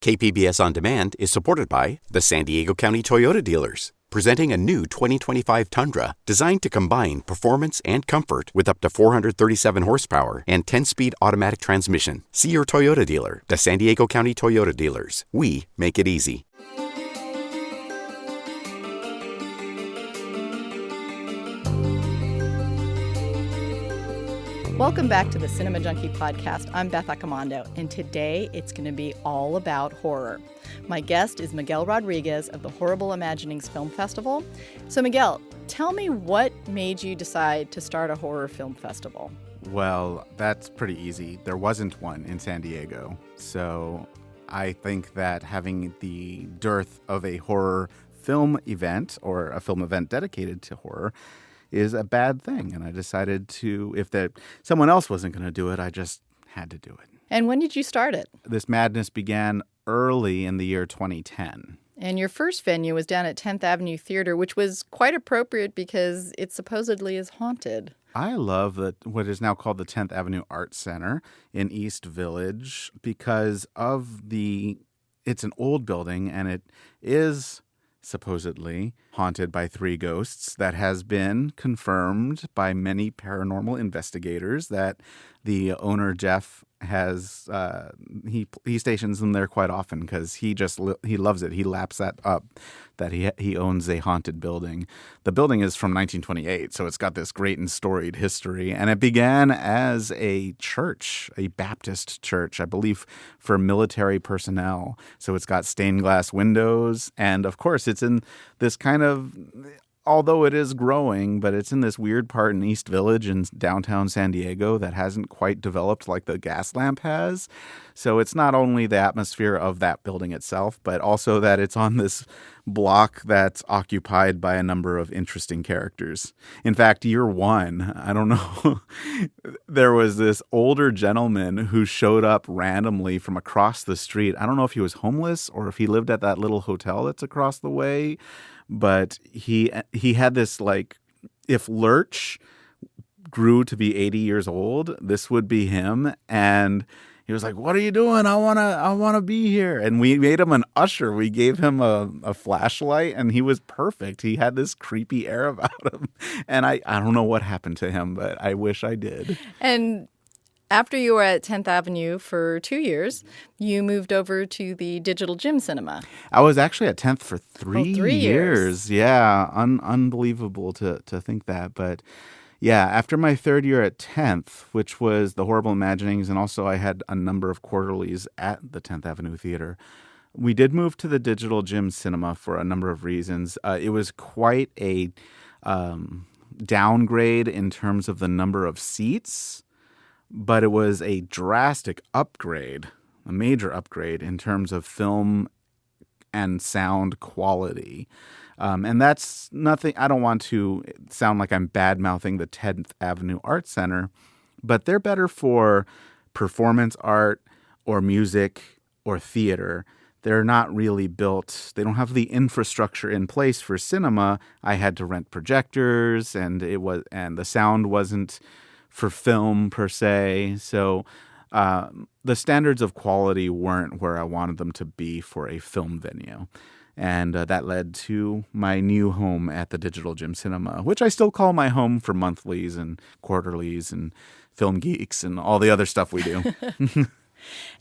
KPBS On Demand is supported by the San Diego County Toyota dealers, presenting a new 2025 Tundra designed to combine performance and comfort with up to 437 horsepower and 10-speed automatic transmission. See your Toyota dealer. The San Diego County Toyota dealers. We make it easy. Welcome back to the Cinema Junkie podcast. I'm Beth Accomando, and today it's going to be all about horror. My guest is Miguel Rodriguez of the Horrible Imaginings Film Festival. So Miguel, tell me what made you decide to start a horror film festival? Well, that's pretty easy. There wasn't one in San Diego. So I think that having the dearth of a horror film event or a film event dedicated to horror is a bad thing. And I decided to, if someone else wasn't going to do it, I just had to do it. And when did you start it? This madness began early in the year 2010. And your first venue was down at 10th Avenue Theater, which was quite appropriate because it supposedly is haunted. I love what is now called the 10th Avenue Art Center in East Village because it's an old building and it is supposedly haunted by 3 ghosts. That has been confirmed by many paranormal investigators that the owner, Jeff, has he stations them there quite often because he loves it. He laps that up that he owns a haunted building. The building is from 1928, so it's got this great and storied history. And it began as a church, a Baptist church, I believe, for military personnel. So it's got stained glass windows, and of course, it's in this kind of, although it is growing, but it's in this weird part in East Village in downtown San Diego that hasn't quite developed like the gas lamp has. So it's not only the atmosphere of that building itself, but also that it's on this block that's occupied by a number of interesting characters. In fact, year one, I don't know, there was this older gentleman who showed up randomly from across the street. I don't know if he was homeless or if he lived at that little hotel that's across the way. But he had this, like, if Lurch grew to be 80 years old, this would be him. And he was like, "What are you doing? I wanna be here." And we made him an usher. We gave him a flashlight, and he was perfect. He had this creepy air about him. And I don't know what happened to him, but I wish I did. And after you were at 10th Avenue for 2 years, you moved over to the Digital Gym Cinema. I was actually at 10th for 3 3 years. Yeah, unbelievable to think that. But yeah, after my third year at 10th, which was the Horrible Imaginings, and also I had a number of quarterlies at the 10th Avenue Theater, we did move to the Digital Gym Cinema for a number of reasons. It was quite a downgrade in terms of the number of seats, but it was a drastic upgrade, a major upgrade in terms of film and sound quality. And that's nothing, I don't want to sound like I'm bad-mouthing the 10th Avenue Art Center, but they're better for performance art or music or theater. They're not really built, they don't have the infrastructure in place for cinema. I had to rent projectors, and the sound wasn't for film per se. So the standards of quality weren't where I wanted them to be for a film venue. And that led to my new home at the Digital Gym Cinema, which I still call my home for monthlies and quarterlies and film geeks and all the other stuff we do.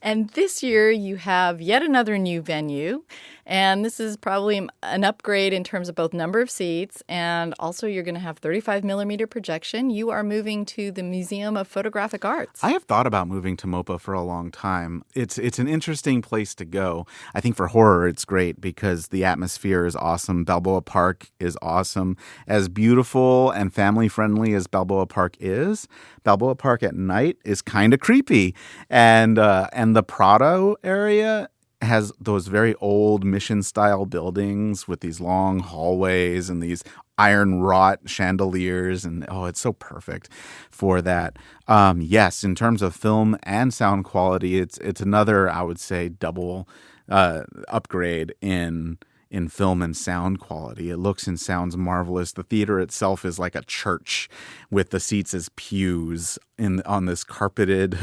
And this year you have yet another new venue, and this is probably an upgrade in terms of both number of seats, and also you're going to have 35 millimeter projection. You are moving to the Museum of Photographic Arts. I have thought about moving to MoPA for a long time. It's an interesting place to go. I think for horror it's great because the atmosphere is awesome. Balboa Park is awesome. As beautiful and family-friendly as Balboa Park is, Balboa Park at night is kind of creepy. And the Prado area has those very old mission-style buildings with these long hallways and these iron wrought chandeliers, and it's so perfect for that. Yes, in terms of film and sound quality, it's another, I would say, double upgrade in in film and sound quality. It looks and sounds marvelous. The theater itself is like a church with the seats as pews on this carpeted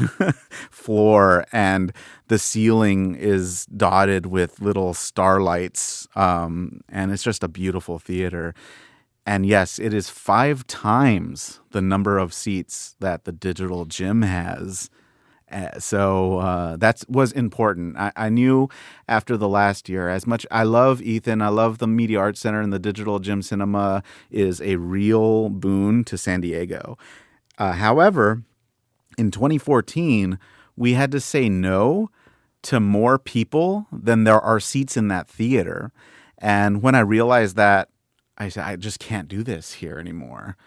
floor, and the ceiling is dotted with little starlights, and it's just a beautiful theater. And yes, it is 5 times the number of seats that the digital gym has. So that was important. I knew after the last year, as much I love Ethan, I love the Media Arts Center, and the digital gym cinema is a real boon to San Diego. However, in 2014, we had to say no to more people than there are seats in that theater. And when I realized that, I said, I just can't do this here anymore.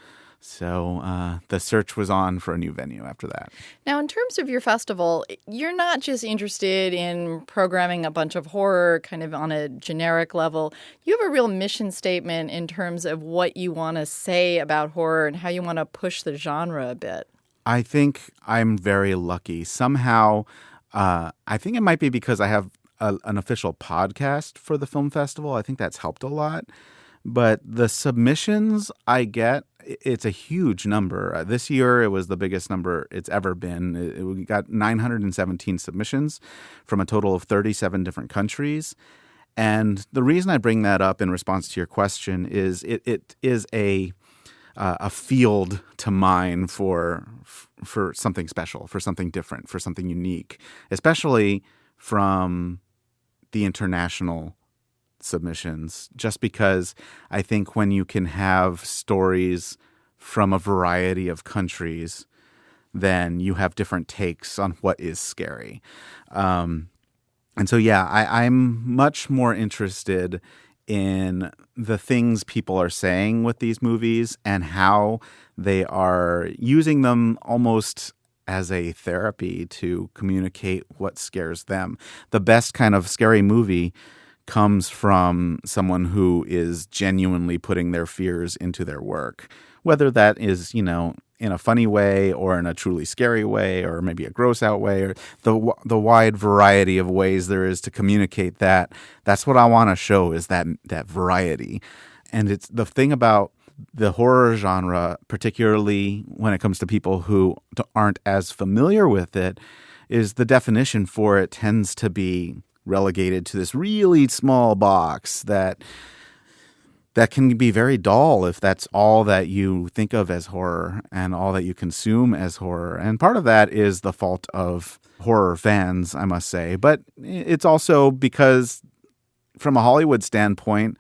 So the search was on for a new venue after that. Now, in terms of your festival, you're not just interested in programming a bunch of horror kind of on a generic level. You have a real mission statement in terms of what you want to say about horror and how you want to push the genre a bit. I think I'm very lucky. Somehow, I think it might be because I have an official podcast for the film festival. I think that's helped a lot. But the submissions I get, it's a huge number. This year, it was the biggest number it's ever been. We got 917 submissions from a total of 37 different countries. And the reason I bring that up in response to your question is it is a field to mine for something special, for something different, for something unique, especially from the international submissions, just because I think when you can have stories from a variety of countries, then you have different takes on what is scary. And so, yeah, I'm much more interested in the things people are saying with these movies and how they are using them almost as a therapy to communicate what scares them. The best kind of scary movie comes from someone who is genuinely putting their fears into their work, whether that is, in a funny way or in a truly scary way or maybe a gross out way, or the wide variety of ways there is to communicate that. That's what I want to show, is that variety. And it's the thing about the horror genre, particularly when it comes to people who aren't as familiar with it, is the definition for it tends to be relegated to this really small box that can be very dull if that's all that you think of as horror and all that you consume as horror. And part of that is the fault of horror fans, I must say. But it's also because from a Hollywood standpoint,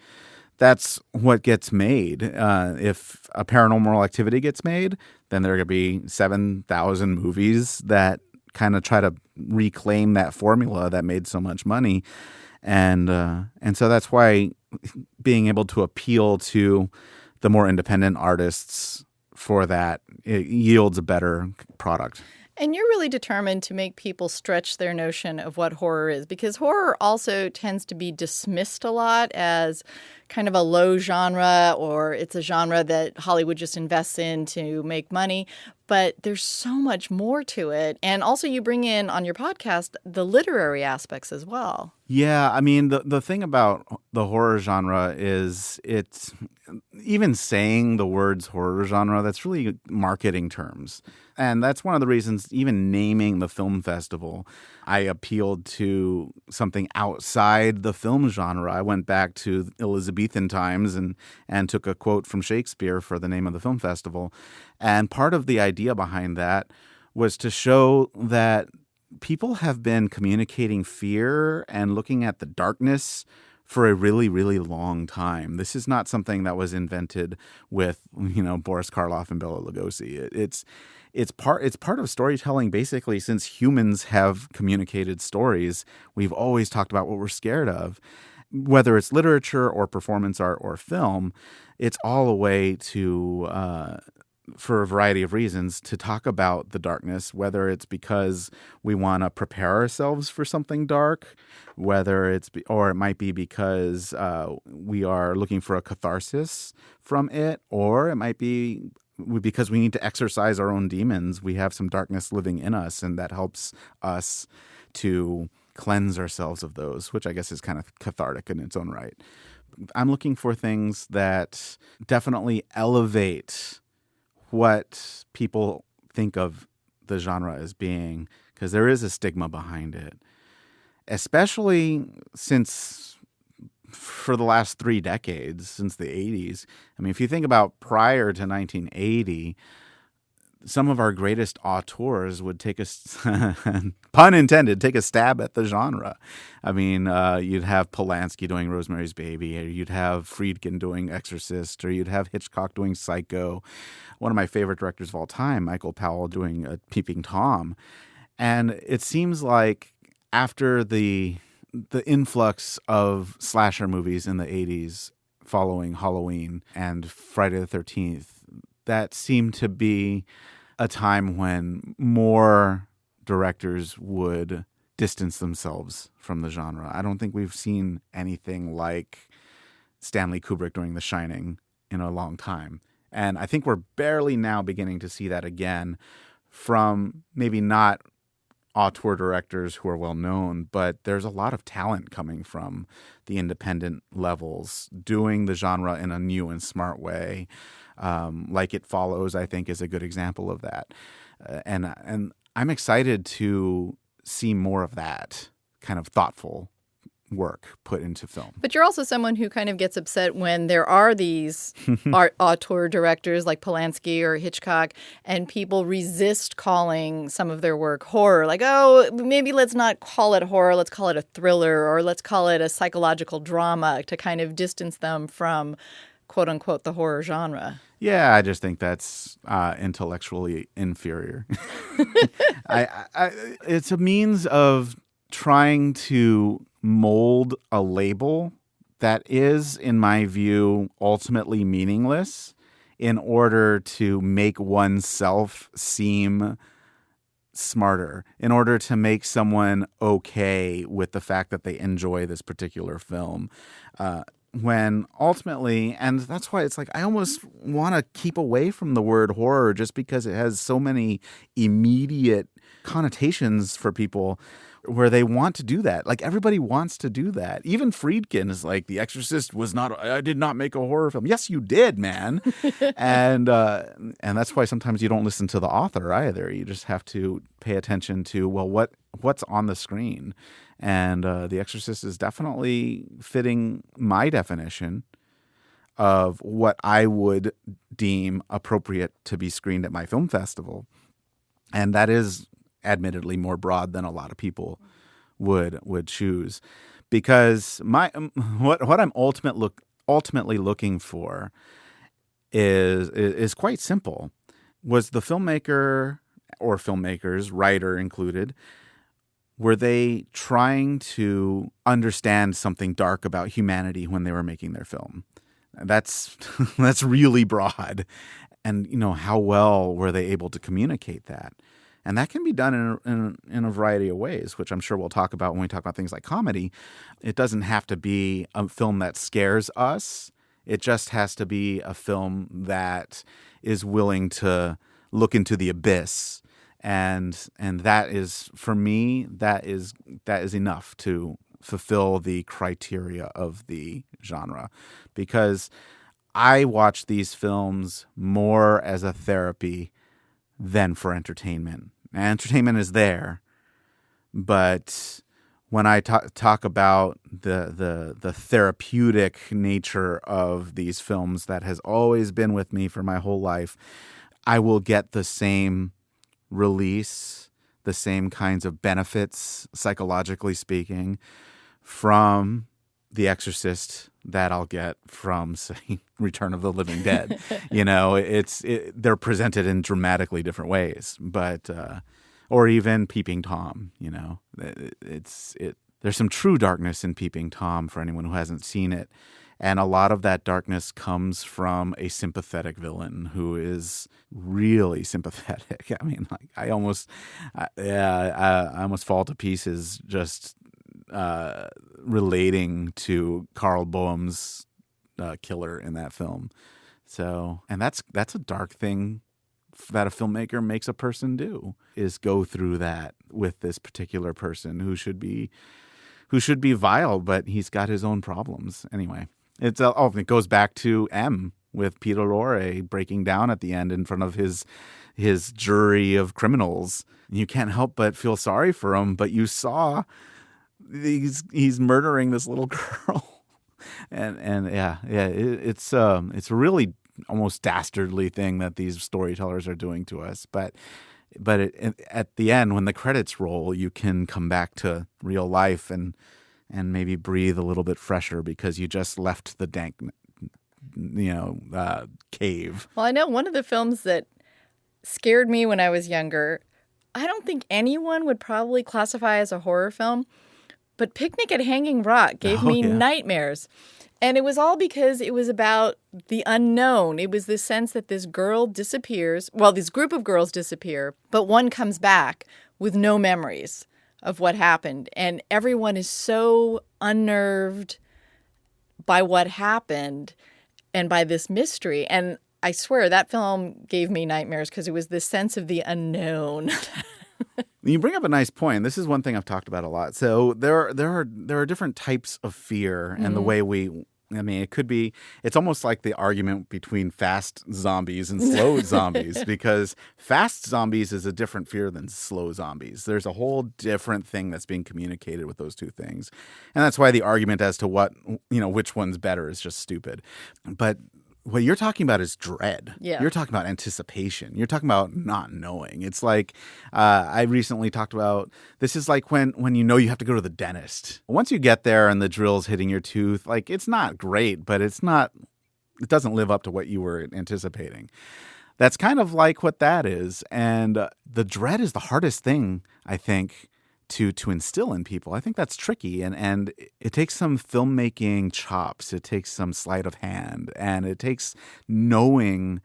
that's what gets made. If a Paranormal Activity gets made, then there are going to be 7,000 movies that kind of try to reclaim that formula that made so much money. And so that's why being able to appeal to the more independent artists for that, it yields a better product. And you're really determined to make people stretch their notion of what horror is, because horror also tends to be dismissed a lot as kind of a low genre, or it's a genre that Hollywood just invests in to make money. But there's so much more to it. And also you bring in on your podcast the literary aspects as well. Yeah, I mean, the thing about the horror genre is it's even saying the words horror genre, that's really marketing terms. And that's one of the reasons, even naming the film festival, I appealed to something outside the film genre. I went back to Elizabethan times and took a quote from Shakespeare for the name of the film festival. And part of the idea behind that was to show that people have been communicating fear and looking at the darkness for a really, really long time. This is not something that was invented with, Boris Karloff and Bela Lugosi. It's part of storytelling basically since humans have communicated stories. We've always talked about what we're scared of. Whether it's literature or performance art or film, it's all a way to for a variety of reasons, to talk about the darkness, whether it's because we want to prepare ourselves for something dark, or it might be because we are looking for a catharsis from it, or it might be because we need to exorcise our own demons. We have some darkness living in us, and that helps us to cleanse ourselves of those, which I guess is kind of cathartic in its own right. I'm looking for things that definitely elevate what people think of the genre as being, because there is a stigma behind it, especially since for the last 3 decades, since the 80s. I mean, if you think about prior to 1980, some of our greatest auteurs would take pun intended, take a stab at the genre. I mean, you'd have Polanski doing Rosemary's Baby, or you'd have Friedkin doing Exorcist, or you'd have Hitchcock doing Psycho. One of my favorite directors of all time, Michael Powell, doing Peeping Tom. And it seems like after the influx of slasher movies in the 80s following Halloween and Friday the 13th, that seemed to be a time when more directors would distance themselves from the genre. I don't think we've seen anything like Stanley Kubrick doing The Shining in a long time. And I think we're barely now beginning to see that again from maybe not auteur directors who are well known, but there's a lot of talent coming from the independent levels doing the genre in a new and smart way. Like It Follows, I think, is a good example of that. And I'm excited to see more of that kind of thoughtful work put into film. But you're also someone who kind of gets upset when there are these auteur directors like Polanski or Hitchcock, and people resist calling some of their work horror. Like, oh, maybe let's not call it horror, let's call it a thriller, or let's call it a psychological drama, to kind of distance them from, quote unquote, the horror genre. Yeah, I just think that's intellectually inferior. It's a means of trying to mold a label that is, in my view, ultimately meaningless in order to make oneself seem smarter, in order to make someone okay with the fact that they enjoy this particular film. When ultimately, and that's why it's like I almost want to keep away from the word horror just because it has so many immediate connotations for people where they want to do that. Like everybody wants to do that. Even Friedkin is like, The Exorcist I did not make a horror film. Yes, you did, man. and that's why sometimes you don't listen to the author either. You just have to pay attention to, well, what's on the screen. And The Exorcist is definitely fitting my definition of what I would deem appropriate to be screened at my film festival. And that is admittedly more broad than a lot of people would choose, because what I'm ultimately looking for is quite simple. Was the filmmaker or filmmakers, writer included, were they trying to understand something dark about humanity when they were making their film? That's really broad. And, how well were they able to communicate that? And that can be done in a variety of ways, which I'm sure we'll talk about when we talk about things like comedy. It doesn't have to be a film that scares us. It just has to be a film that is willing to look into the abyss. And that is, for me, that is enough to fulfill the criteria of the genre. Because I watch these films more as a therapy than for entertainment. And entertainment is there, but when I talk about the therapeutic nature of these films that has always been with me for my whole life, I will get the same release, the same kinds of benefits, psychologically speaking, from The Exorcist that I'll get from, say, Return of the Living Dead. They're presented in dramatically different ways, but or even Peeping Tom. There's some true darkness in Peeping Tom for anyone who hasn't seen it, and a lot of that darkness comes from a sympathetic villain who is really sympathetic. I mean, like I almost fall to pieces just relating to Carl Boehm's killer in that film. So, and that's a dark thing that a filmmaker makes a person do, is go through that with this particular person who should be vile, but he's got his own problems. Anyway, it goes back to M with Peter Lorre breaking down at the end in front of his jury of criminals. You can't help but feel sorry for him, but you saw he's murdering this little girl. It's a really almost dastardly thing that these storytellers are doing to us. But at the end, when the credits roll, you can come back to real life and maybe breathe a little bit fresher because you just left the dank, cave. Well, I know one of the films that scared me when I was younger, I don't think anyone would probably classify as a horror film, but Picnic at Hanging Rock gave me nightmares. And it was all because it was about the unknown. It was the sense that this girl disappears. Well, this group of girls disappear, but one comes back with no memories of what happened. And everyone is so unnerved by what happened and by this mystery. And I swear that film gave me nightmares because it was this sense of the unknown. You bring up a nice point. This is one thing I've talked about a lot. So there are different types of fear, and the way it's almost like the argument between fast zombies and slow zombies, because fast zombies is a different fear than slow zombies. There's a whole different thing that's being communicated with those two things. And that's why the argument as to which one's better is just stupid. But what you're talking about is dread. Yeah. You're talking about anticipation. You're talking about not knowing. It's like I recently talked about, this is like when you have to go to the dentist. Once you get there and the drill's hitting your tooth, like it's not great, but it doesn't live up to what you were anticipating. That's kind of like what that is. And the dread is the hardest thing, I think, to instill in people. I think that's tricky, and it takes some filmmaking chops. It takes some sleight of hand, and it takes knowing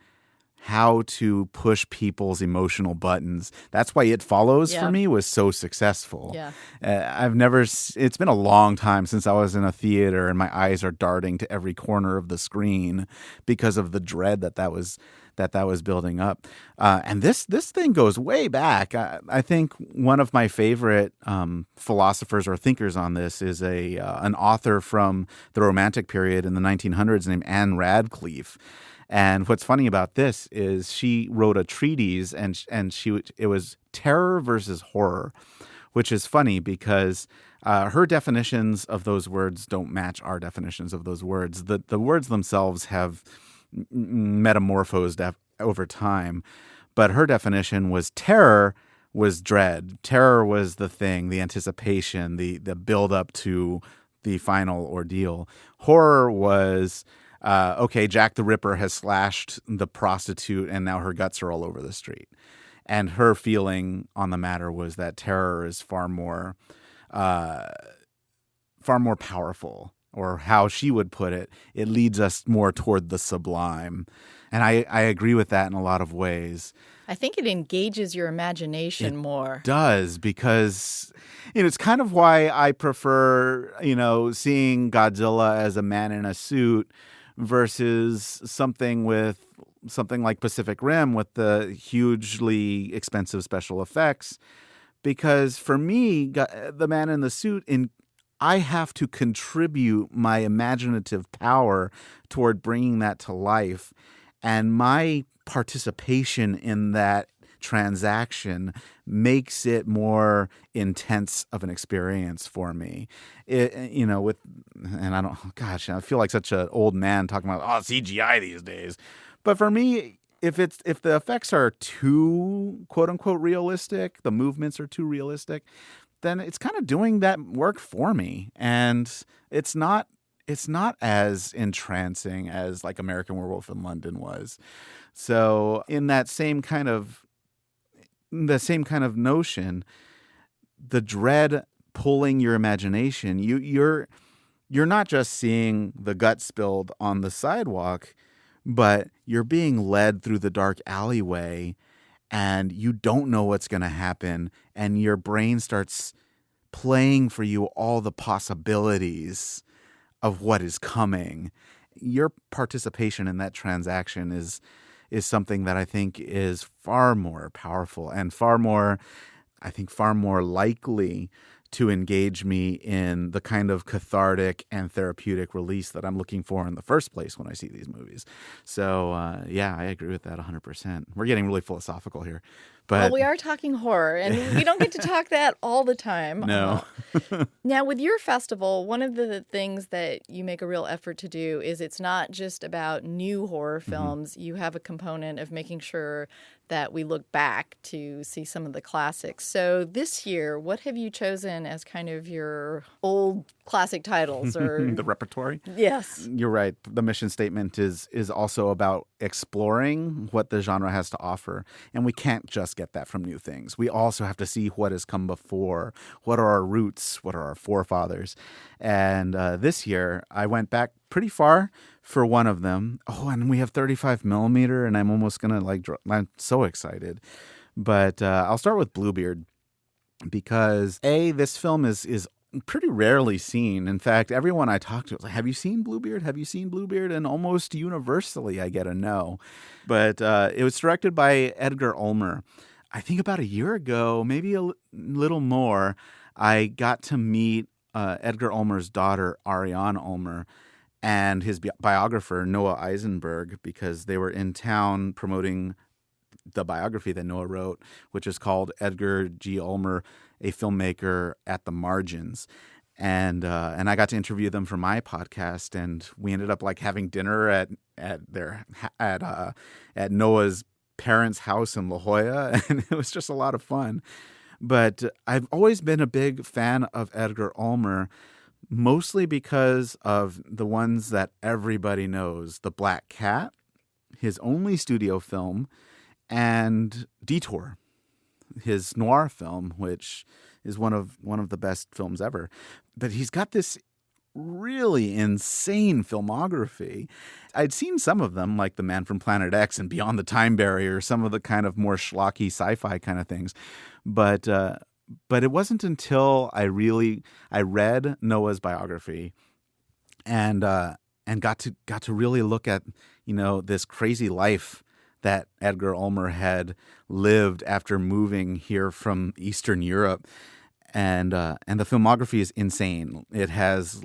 how to push people's emotional buttons. That's why It Follows for me was so successful. Yeah. It's been a long time since I was in a theater and my eyes are darting to every corner of the screen because of the dread that was building up. And this thing goes way back. I think one of my favorite philosophers or thinkers on this is an author from the Romantic period in the 1900s named Anne Radcliffe. And what's funny about this is she wrote a treatise, and it was Terror versus Horror, which is funny because her definitions of those words don't match our definitions of those words. The words themselves have metamorphosed over time, but her definition was terror was dread. Terror was the thing, the anticipation, the build up to the final ordeal. Horror was Jack the Ripper has slashed the prostitute and now her guts are all over the street. And her feeling on the matter was that terror is far more powerful, or how she would put it, it leads us more toward the sublime. And I agree with that in a lot of ways. I think it engages your imagination more. It does, because it's kind of why I prefer, seeing Godzilla as a man in a suit versus something like Pacific Rim with the hugely expensive special effects. Because for me, the man in the suit, I have to contribute my imaginative power toward bringing that to life. And my participation in that transaction makes it more intense of an experience for me. I feel like such an old man talking about CGI these days. But for me, if the effects are too quote unquote realistic, the movements are too realistic, then it's kind of doing that work for me. And it's not as entrancing as like American Werewolf in London was. So in that same kind of notion, the dread pulling your imagination, you're not just seeing the gut spilled on the sidewalk, but you're being led through the dark alleyway and you don't know what's going to happen, and your brain starts playing for you all the possibilities of what is coming. Your participation in that transaction is is something that I think is far more powerful and far more likely to engage me in the kind of cathartic and therapeutic release that I'm looking for in the first place when I see these movies. So, yeah, I agree with that 100%. We're getting really philosophical here. But well, we are talking horror, and we don't get to talk that all the time. No. Now, with your festival, one of the things that you make a real effort to do is it's not just about new horror films. Mm-hmm. You have a component of making sure that we look back to see some of the classics. So this year, what have you chosen as kind of your old classic titles or the repertory? Yes. You're right. The mission statement is also about exploring what the genre has to offer. And we can't just get that from new things. We also have to see what has come before. What are our roots? What are our forefathers? And this year, I went back pretty far for one of them. Oh, and we have 35 millimeter, and I'm almost going to I'm so excited. But I'll start with Bluebeard because, this film is pretty rarely seen. In fact, everyone I talk to is like, have you seen Bluebeard? Have you seen Bluebeard? And almost universally, I get a no. But it was directed by Edgar Ulmer. I think about a year ago, maybe a little more, I got to meet Edgar Ulmer's daughter, Ariane Ulmer, and his biographer, Noah Eisenberg, because they were in town promoting the biography that Noah wrote, which is called Edgar G. Ulmer, a Filmmaker at the Margins. And I got to interview them for my podcast, and we ended up having dinner at Noah's parents' house in La Jolla, and it was just a lot of fun. But I've always been a big fan of Edgar Ulmer, mostly because of the ones that everybody knows: The Black Cat, his only studio film, and Detour, his noir film, which is one of the best films ever. But he's got this really insane filmography. I'd seen some of them, like The Man from Planet X and Beyond the Time Barrier, some of the kind of more schlocky sci-fi kind of things. But it wasn't until I read Noah's biography and got to really look at, this crazy life that Edgar Ulmer had lived after moving here from Eastern Europe. And the filmography is insane. It has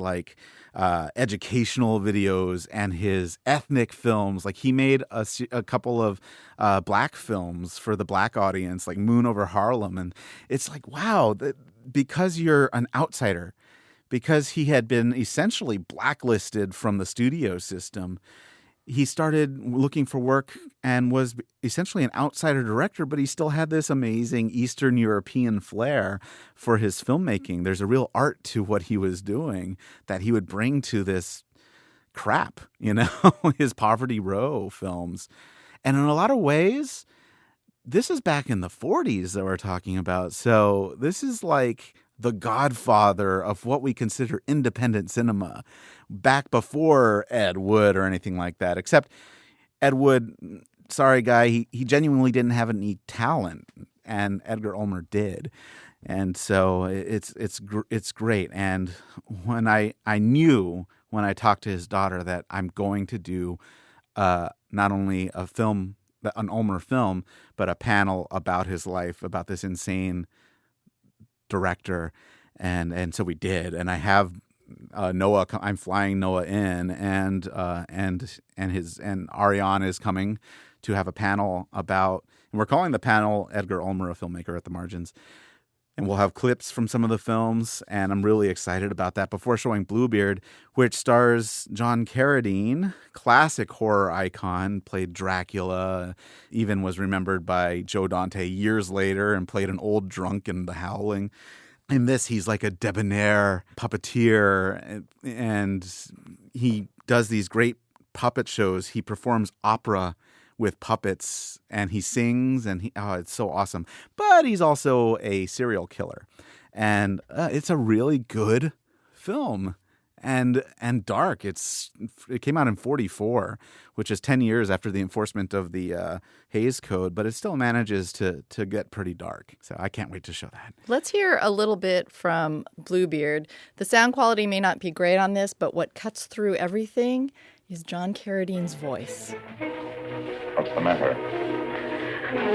educational videos and his ethnic films. He made a couple of black films for the black audience, like Moon Over Harlem. And it's wow, because you're an outsider, because he had been essentially blacklisted from the studio system, he started looking for work and was essentially an outsider director, but he still had this amazing Eastern European flair for his filmmaking. There's a real art to what he was doing that he would bring to this crap, his Poverty Row films. And in a lot of ways, this is back in the 40s that we're talking about. So this is the godfather of what we consider independent cinema, back before Ed Wood or anything like that. Except Ed Wood, sorry guy, he genuinely didn't have any talent, and Edgar Ulmer did. And so it's great. And when I knew when I talked to his daughter that I'm going to do not only an Ulmer film, but a panel about his life, about this insane director, and so we did. And I have Noah. I'm flying Noah in, and Ariane is coming to have a panel about. And we're calling the panel "Edgar Ulmer, a Filmmaker at the Margins." And we'll have clips from some of the films, and I'm really excited about that. Before showing Bluebeard, which stars John Carradine, classic horror icon, played Dracula, even was remembered by Joe Dante years later and played an old drunk in The Howling. In this, he's like a debonair puppeteer, and he does these great puppet shows. He performs opera with puppets, and he sings, and it's so awesome. But he's also a serial killer, and it's a really good film, and dark. It came out in 1944, which is 10 years after the enforcement of the Hays Code, but it still manages to get pretty dark. So I can't wait to show that. Let's hear a little bit from Bluebeard. The sound quality may not be great on this, but what cuts through everything is John Carradine's voice. What's the matter?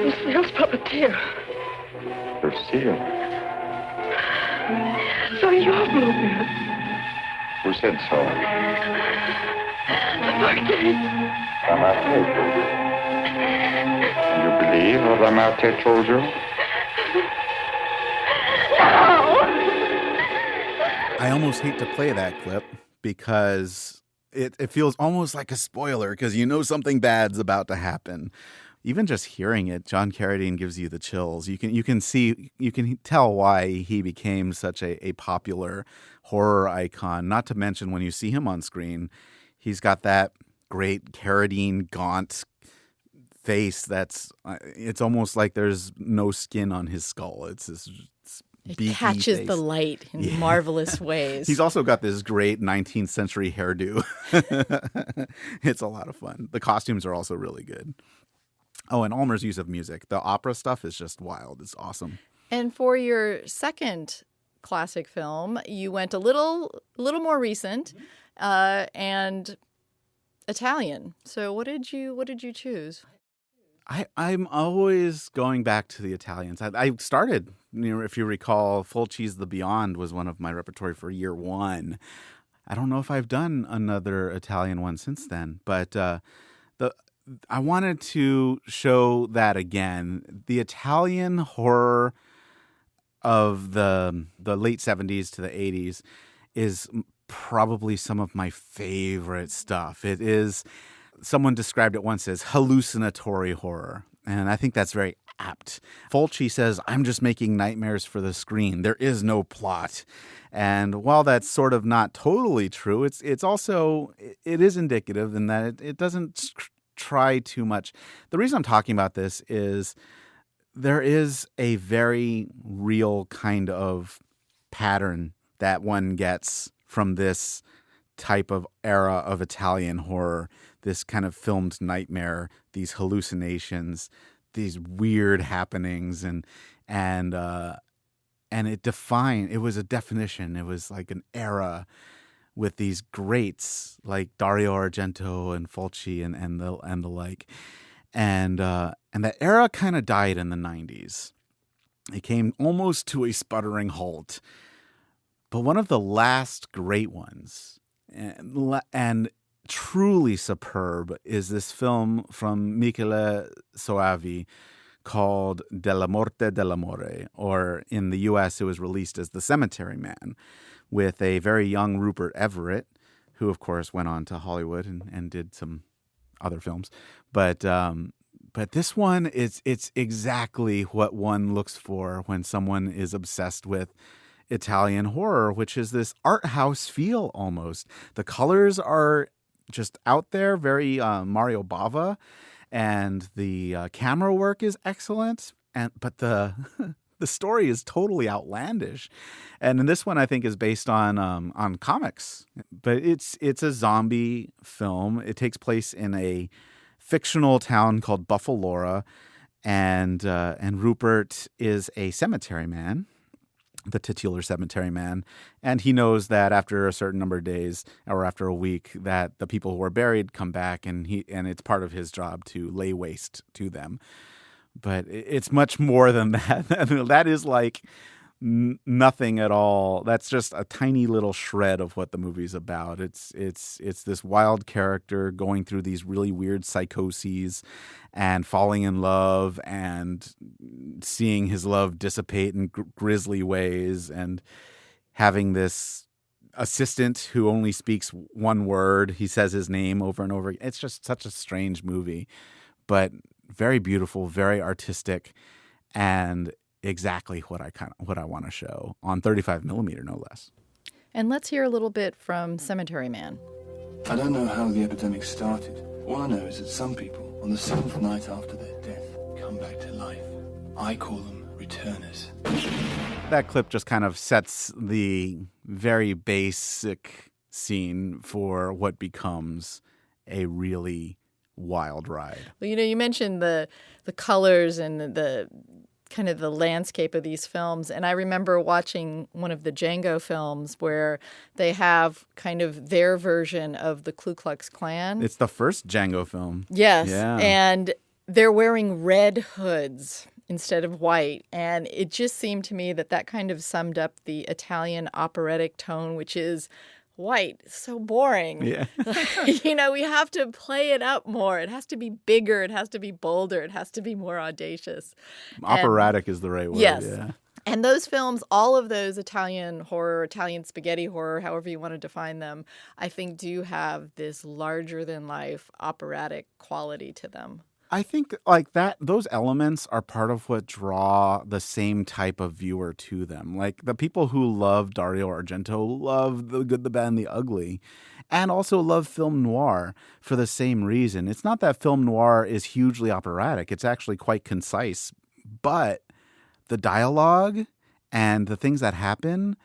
Lucille's puppeteer. Lucille? So you're Bluebeard. Who said so? Marquette. Lamartine told you. And you believe what Lamartine told you? No! I almost hate to play that clip because it feels almost like a spoiler because you know something bad's about to happen. Even just hearing it, John Carradine gives you the chills. You can tell why he became such a popular horror icon. Not to mention when you see him on screen, he's got that great Carradine gaunt face. It's almost like there's no skin on his skull. It's this It beaky catches face. the light in marvelous ways. He's also got this great 19th century hairdo. It's a lot of fun. The costumes are also really good. Oh, and Ulmer's use of music. The opera stuff is just wild. It's awesome. And for your second classic film, you went a little more recent and Italian. So what did you choose? I'm always going back to the Italians. I started, if you recall, Fulci's The Beyond was one of my repertory for year one. I don't know if I've done another Italian one since then, but I wanted to show that again. The Italian horror of the late 70s to the 80s is probably some of my favorite stuff. It is, someone described it once as hallucinatory horror, and I think that's very apt. Fulci says, I'm just making nightmares for the screen. There is no plot. And while that's sort of not totally true, it is indicative in that it doesn't try too much. The reason I'm talking about this is there is a very real kind of pattern that one gets from this type of era of Italian horror, this kind of filmed nightmare, these hallucinations, these weird happenings, and it was a definition. It was like an era with these greats like Dario Argento and Fulci and the like, and that era kind of died in the 90s. It came almost to a sputtering halt. But one of the last great ones, and truly superb, is this film from Michele Soavi called Della Morte dell'Amore, or in the U.S. it was released as The Cemetery Man, with a very young Rupert Everett, who of course went on to Hollywood and did some other films. But this one it's exactly what one looks for when someone is obsessed with Italian horror, which is this art house feel almost. The colors are just out there, very Mario Bava, and the camera work is excellent. But the the story is totally outlandish, and in this one I think is based on comics. But it's a zombie film. It takes place in a fictional town called Buffalora, and Rupert is a cemetery man, the titular cemetery man, and he knows that after a certain number of days or after a week that the people who are buried come back, and it's part of his job to lay waste to them. But it's much more than that. That is like nothing at all. That's just a tiny little shred of what the movie's about. It's this wild character going through these really weird psychoses and falling in love and seeing his love dissipate in grisly ways, and having this assistant who only speaks one word. He says his name over and over. It's just such a strange movie, but very beautiful, very artistic, and exactly what I want to show on 35 millimeter, no less. And let's hear a little bit from Cemetery Man. I don't know how the epidemic started. All I know is that some people, on the 7th night after their death, come back to life. I call them returners. That clip just kind of sets the very basic scene for what becomes a really wild ride. Well, you mentioned the colors and kind of the landscape of these films. And I remember watching one of the Django films where they have kind of their version of the Ku Klux Klan. It's the first Django film. Yes. Yeah. And they're wearing red hoods instead of white. And it just seemed to me that kind of summed up the Italian operatic tone, which is white, so boring. Yeah. We have to play it up more. It has to be bigger. It has to be bolder. It has to be more audacious. Operatic is the right word. Yes. Yeah. And those films, all of those Italian horror, Italian spaghetti horror, however you want to define them, I think do have this larger-than-life operatic quality to them. I think like that, those elements are part of what draw the same type of viewer to them. Like the people who love Dario Argento love The Good, the Bad, and the Ugly, and also love film noir for the same reason. It's not that film noir is hugely operatic. It's actually quite concise, but the dialogue and the things that happen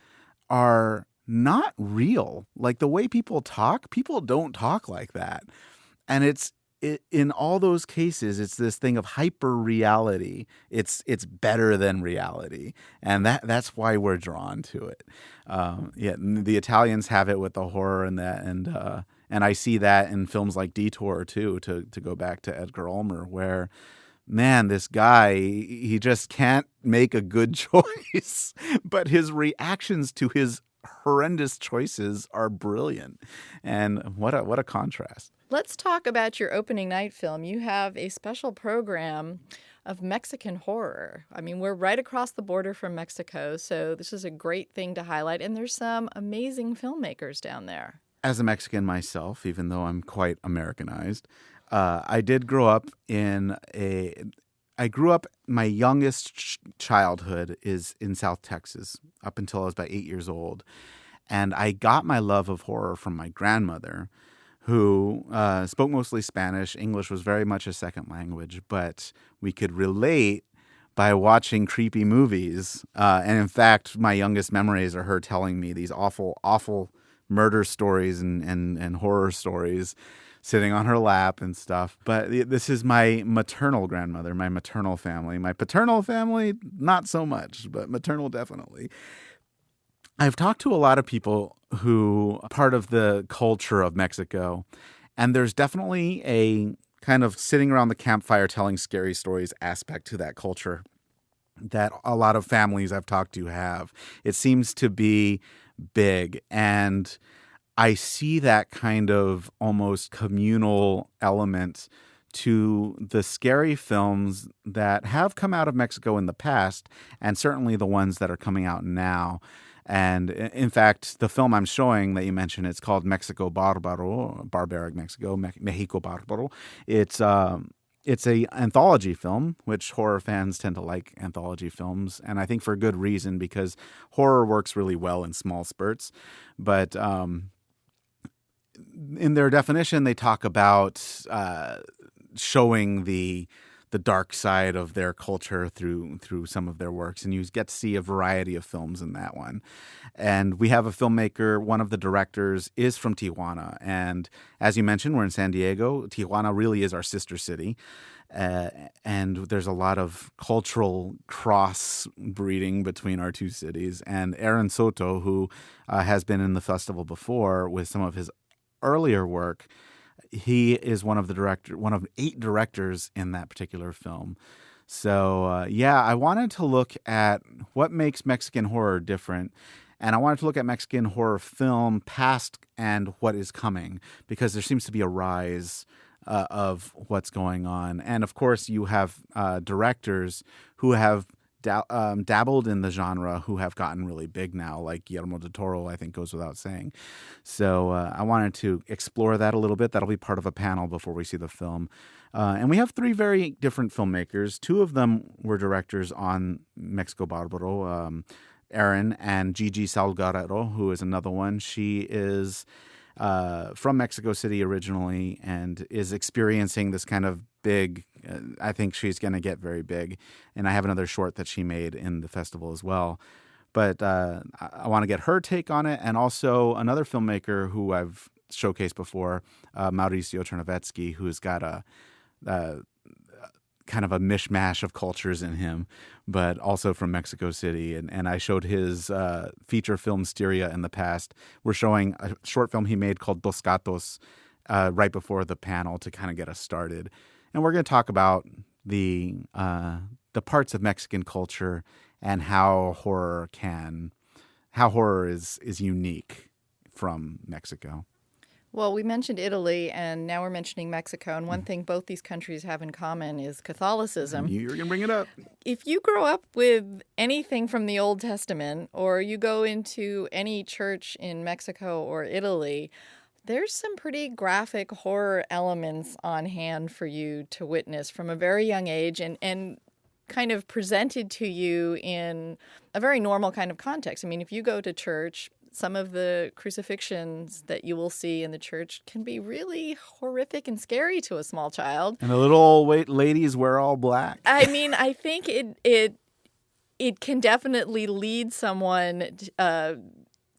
are not real. Like the way people talk, people don't talk like that. And in all those cases, it's this thing of hyper reality. It's better than reality, and that's why we're drawn to it. The Italians have it with the horror and that, and I see that in films like Detour too. To go back to Edgar Ulmer, where man, this guy, he just can't make a good choice, but his reactions to his horrendous choices are brilliant, and what a contrast. Let's talk about your opening night film. You have a special program of Mexican horror. I mean, we're right across the border from Mexico, so this is a great thing to highlight. And there's some amazing filmmakers down there. As a Mexican myself, even though I'm quite Americanized, I did grow up my youngest childhood is in South Texas, up until I was about 8 years old. And I got my love of horror from my grandmother, who spoke mostly Spanish. English was very much a second language, but we could relate by watching creepy movies. And in fact, my youngest memories are her telling me these awful, awful murder stories and horror stories, sitting on her lap and stuff. But this is my maternal grandmother, my maternal family. My paternal family, not so much, but maternal definitely. I've talked to a lot of people who are part of the culture of Mexico, and there's definitely a kind of sitting around the campfire telling scary stories aspect to that culture that a lot of families I've talked to have. It seems to be big, and I see that kind of almost communal element to the scary films that have come out of Mexico in the past, and certainly the ones that are coming out now. And in fact, the film I'm showing that you mentioned, it's called Mexico Barbaro, Barbaric Mexico, Mexico Barbaro. It's a anthology film, which horror fans tend to like anthology films, and I think for good reason, because horror works really well in small spurts. But in their definition, they talk about showing the dark side of their culture through some of their works, and you get to see a variety of films in that one. And we have a filmmaker, one of the directors is from Tijuana, and as you mentioned, we're in San Diego. Tijuana really is our sister city, and there's a lot of cultural cross-breeding between our two cities. And Aaron Soto, who has been in the festival before with some of his earlier work, he is one of 8 directors in that particular film. So, I wanted to look at what makes Mexican horror different. And I wanted to look at Mexican horror film past and what is coming, because there seems to be a rise of what's going on. And of course, you have directors who have dabbled in the genre who have gotten really big now, like Guillermo del Toro, I think goes without saying. So I wanted to explore that a little bit. That'll be part of a panel before we see the film. And we have 3 very different filmmakers. 2 of them were directors on Mexico Barbaro, Aaron and Gigi Salguero, who is another one. She is from Mexico City originally and is experiencing this kind of big, I think she's going to get very big. And I have another short that she made in the festival as well. But I want to get her take on it. And also another filmmaker who I've showcased before, Mauricio Chernovetsky, who's got a kind of a mishmash of cultures in him, but also from Mexico City. And I showed his feature film Styria in the past. We're showing a short film he made called Dos Gatos right before the panel to kind of get us started. And we're going to talk about the parts of Mexican culture and how horror is unique from Mexico. Well, we mentioned Italy, and now we're mentioning Mexico. And one thing both these countries have in common is Catholicism. You're going to bring it up. If you grow up with anything from the Old Testament, or you go into any church in Mexico or Italy, there's some pretty graphic horror elements on hand for you to witness from a very young age, and kind of presented to you in a very normal kind of context. I mean, if you go to church, some of the crucifixions that you will see in the church can be really horrific and scary to a small child. And the little old ladies wear all black. I mean, I think it can definitely lead someone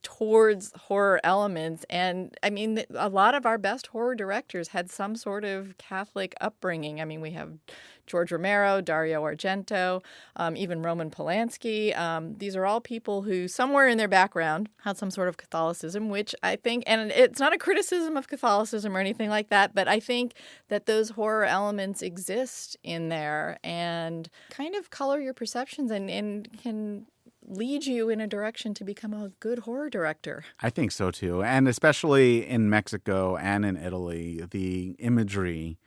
towards horror elements. And I mean, a lot of our best horror directors had some sort of Catholic upbringing. I mean, we have George Romero, Dario Argento, even Roman Polanski. These are all people who somewhere in their background had some sort of Catholicism, which I think, and it's not a criticism of Catholicism or anything like that, but I think that those horror elements exist in there and kind of color your perceptions and can lead you in a direction to become a good horror director. I think so too. And especially in Mexico and in Italy, the imagery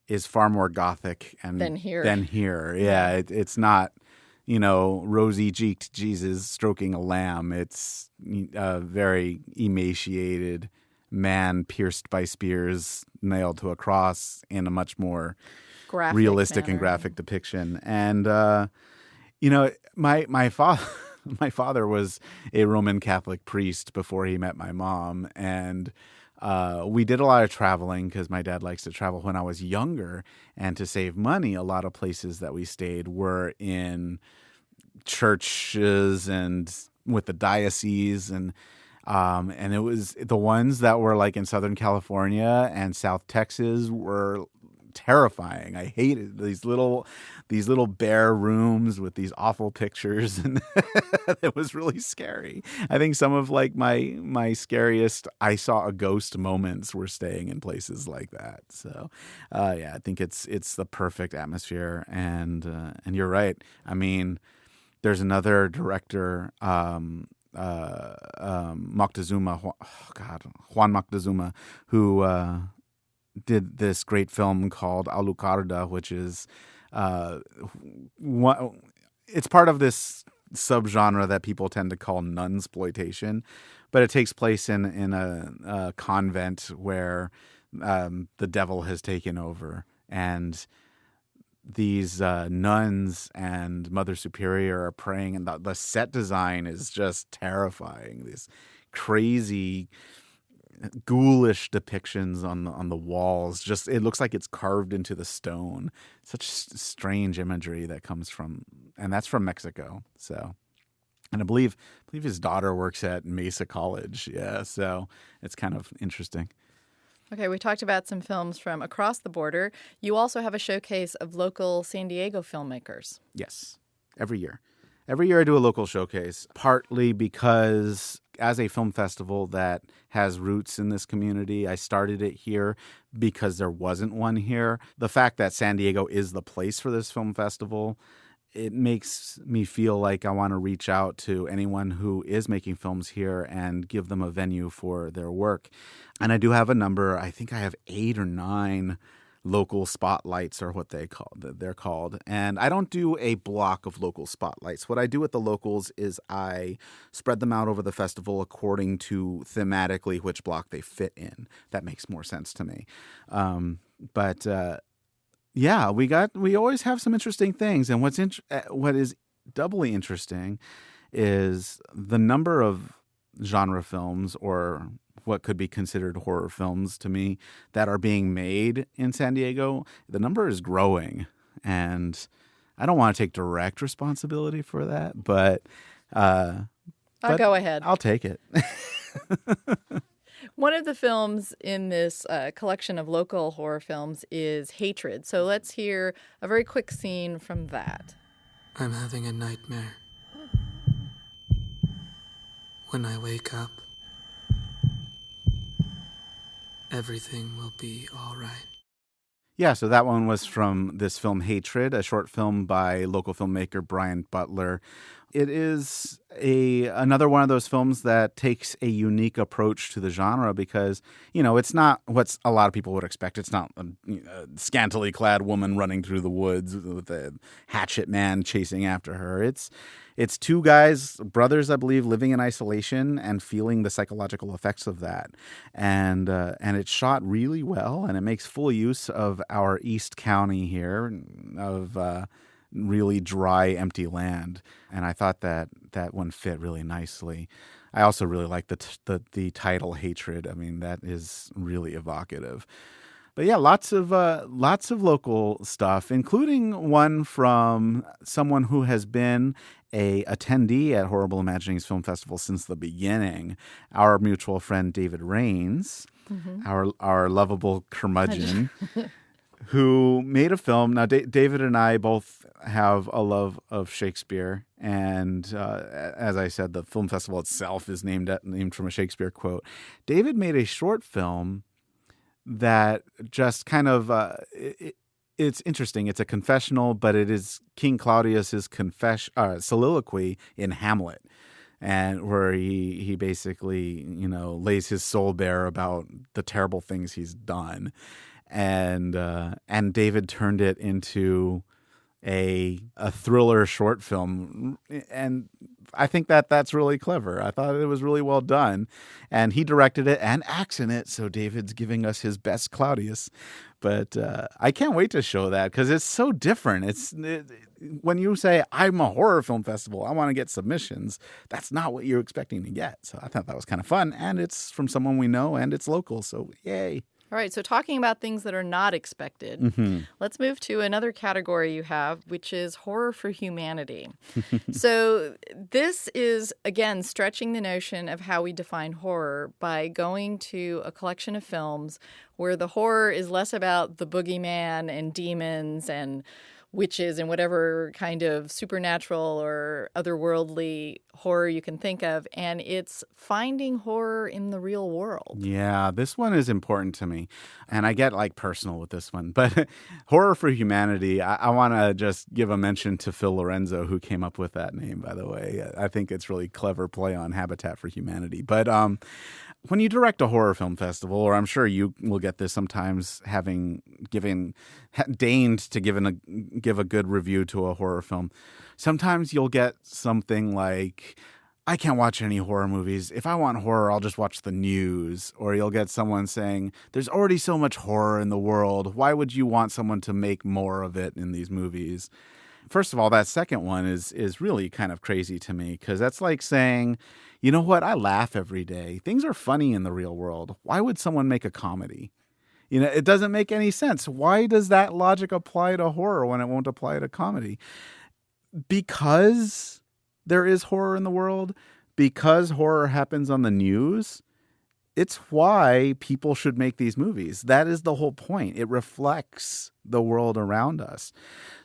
is far more gothic than here. Yeah, it's not, rosy-cheeked Jesus stroking a lamb. It's a very emaciated man pierced by spears, nailed to a cross in a much more realistic manner. And graphic depiction. And my father was a Roman Catholic priest before he met my mom, and we did a lot of traveling because my dad likes to travel when I was younger. And to save money, a lot of places that we stayed were in churches and with the diocese, and it was the ones that were like in Southern California and South Texas were terrifying. I hated these little bare rooms with these awful pictures, and it was really scary. I think some of like my scariest I saw a ghost moments were staying in places like that. So yeah, I think it's the perfect atmosphere, and you're right. I mean, there's another director, Juan Moctezuma, who did this great film called Alucarda, which is it's part of this subgenre that people tend to call nunsploitation, but it takes place in a convent where the devil has taken over, and these nuns and Mother Superior are praying, and the set design is just terrifying. These crazy ghoulish depictions on the walls. Just it looks like it's carved into the stone. Such strange imagery that comes from, and that's from Mexico. So, and I believe his daughter works at Mesa College. Yeah, so it's kind of interesting. Okay, we talked about some films from across the border. You also have a showcase of local San Diego filmmakers. Yes, every year. Every year I do a local showcase, partly because as a film festival that has roots in this community, I started it here because there wasn't one here. The fact that San Diego is the place for this film festival, it makes me feel like I want to reach out to anyone who is making films here and give them a venue for their work. And I do have a number. I think I have 8 or 9 local spotlights are what they're called. And I don't do a block of local spotlights. What I do with the locals is I spread them out over the festival according to thematically which block they fit in. That makes more sense to me. Yeah, we always have some interesting things. And what is doubly interesting is the number of genre films, or what could be considered horror films to me, that are being made in San Diego. The number is growing, and I don't want to take direct responsibility for that, but I'll go ahead. I'll take it. One of the films in this collection of local horror films is Hatred. So let's hear a very quick scene from that. I'm having a nightmare. When I wake up, everything will be all right. Yeah, so that one was from this film Hatred, a short film by local filmmaker Brian Butler. It is another one of those films that takes a unique approach to the genre because, it's not what a lot of people would expect. It's not a scantily clad woman running through the woods with a hatchet man chasing after her. It's two guys, brothers, I believe, living in isolation and feeling the psychological effects of that. And it's shot really well, and it makes full use of our East County here, of really dry, empty land. And I thought that one fit really nicely. I also really like the title Hatred. I mean, that is really evocative. But yeah, lots of local stuff, including one from someone who has been a attendee at Horrible Imaginings Film Festival since the beginning, our mutual friend David Rains, our lovable curmudgeon, who made a film. Now, David and I both have a love of Shakespeare, and as I said, the film festival itself is named from a Shakespeare quote. David made a short film that just kind of it's interesting. It's a confessional, but it is King Claudius's soliloquy in Hamlet, and where he basically lays his soul bare about the terrible things he's done, and David turned it into a thriller short film, and I think that's really clever. I thought it was really well done, and he directed it and acts in it, so David's giving us his best Claudius. But I can't wait to show that because it's so different. When you say, I'm a horror film festival, I want to get submissions, that's not what you're expecting to get. So I thought that was kind of fun, and it's from someone we know, and it's local, so yay. All right, so talking about things that are not expected, let's move to another category you have, which is horror for humanity. So this is, again, stretching the notion of how we define horror by going to a collection of films where the horror is less about the boogeyman and demons and witches and whatever kind of supernatural or otherworldly horror you can think of, and it's finding horror in the real world. Yeah, this one is important to me, and I get personal with this one, but horror for humanity, I want to just give a mention to Phil Lorenzo, who came up with that name, by the way. I think it's really clever play on Habitat for Humanity. But when you direct a horror film festival, or I'm sure you will get this sometimes, having deigned to give a good review to a horror film, sometimes you'll get something like, I can't watch any horror movies. If I want horror, I'll just watch the news. Or you'll get someone saying, there's already so much horror in the world. Why would you want someone to make more of it in these movies? First of all, that second one is really kind of crazy to me, because that's like saying, you know what, I laugh every day. Things are funny in the real world. Why would someone make a comedy? It doesn't make any sense. Why does that logic apply to horror when it won't apply to comedy? Because there is horror in the world, because horror happens on the news, it's why people should make these movies. That is the whole point. It reflects the world around us.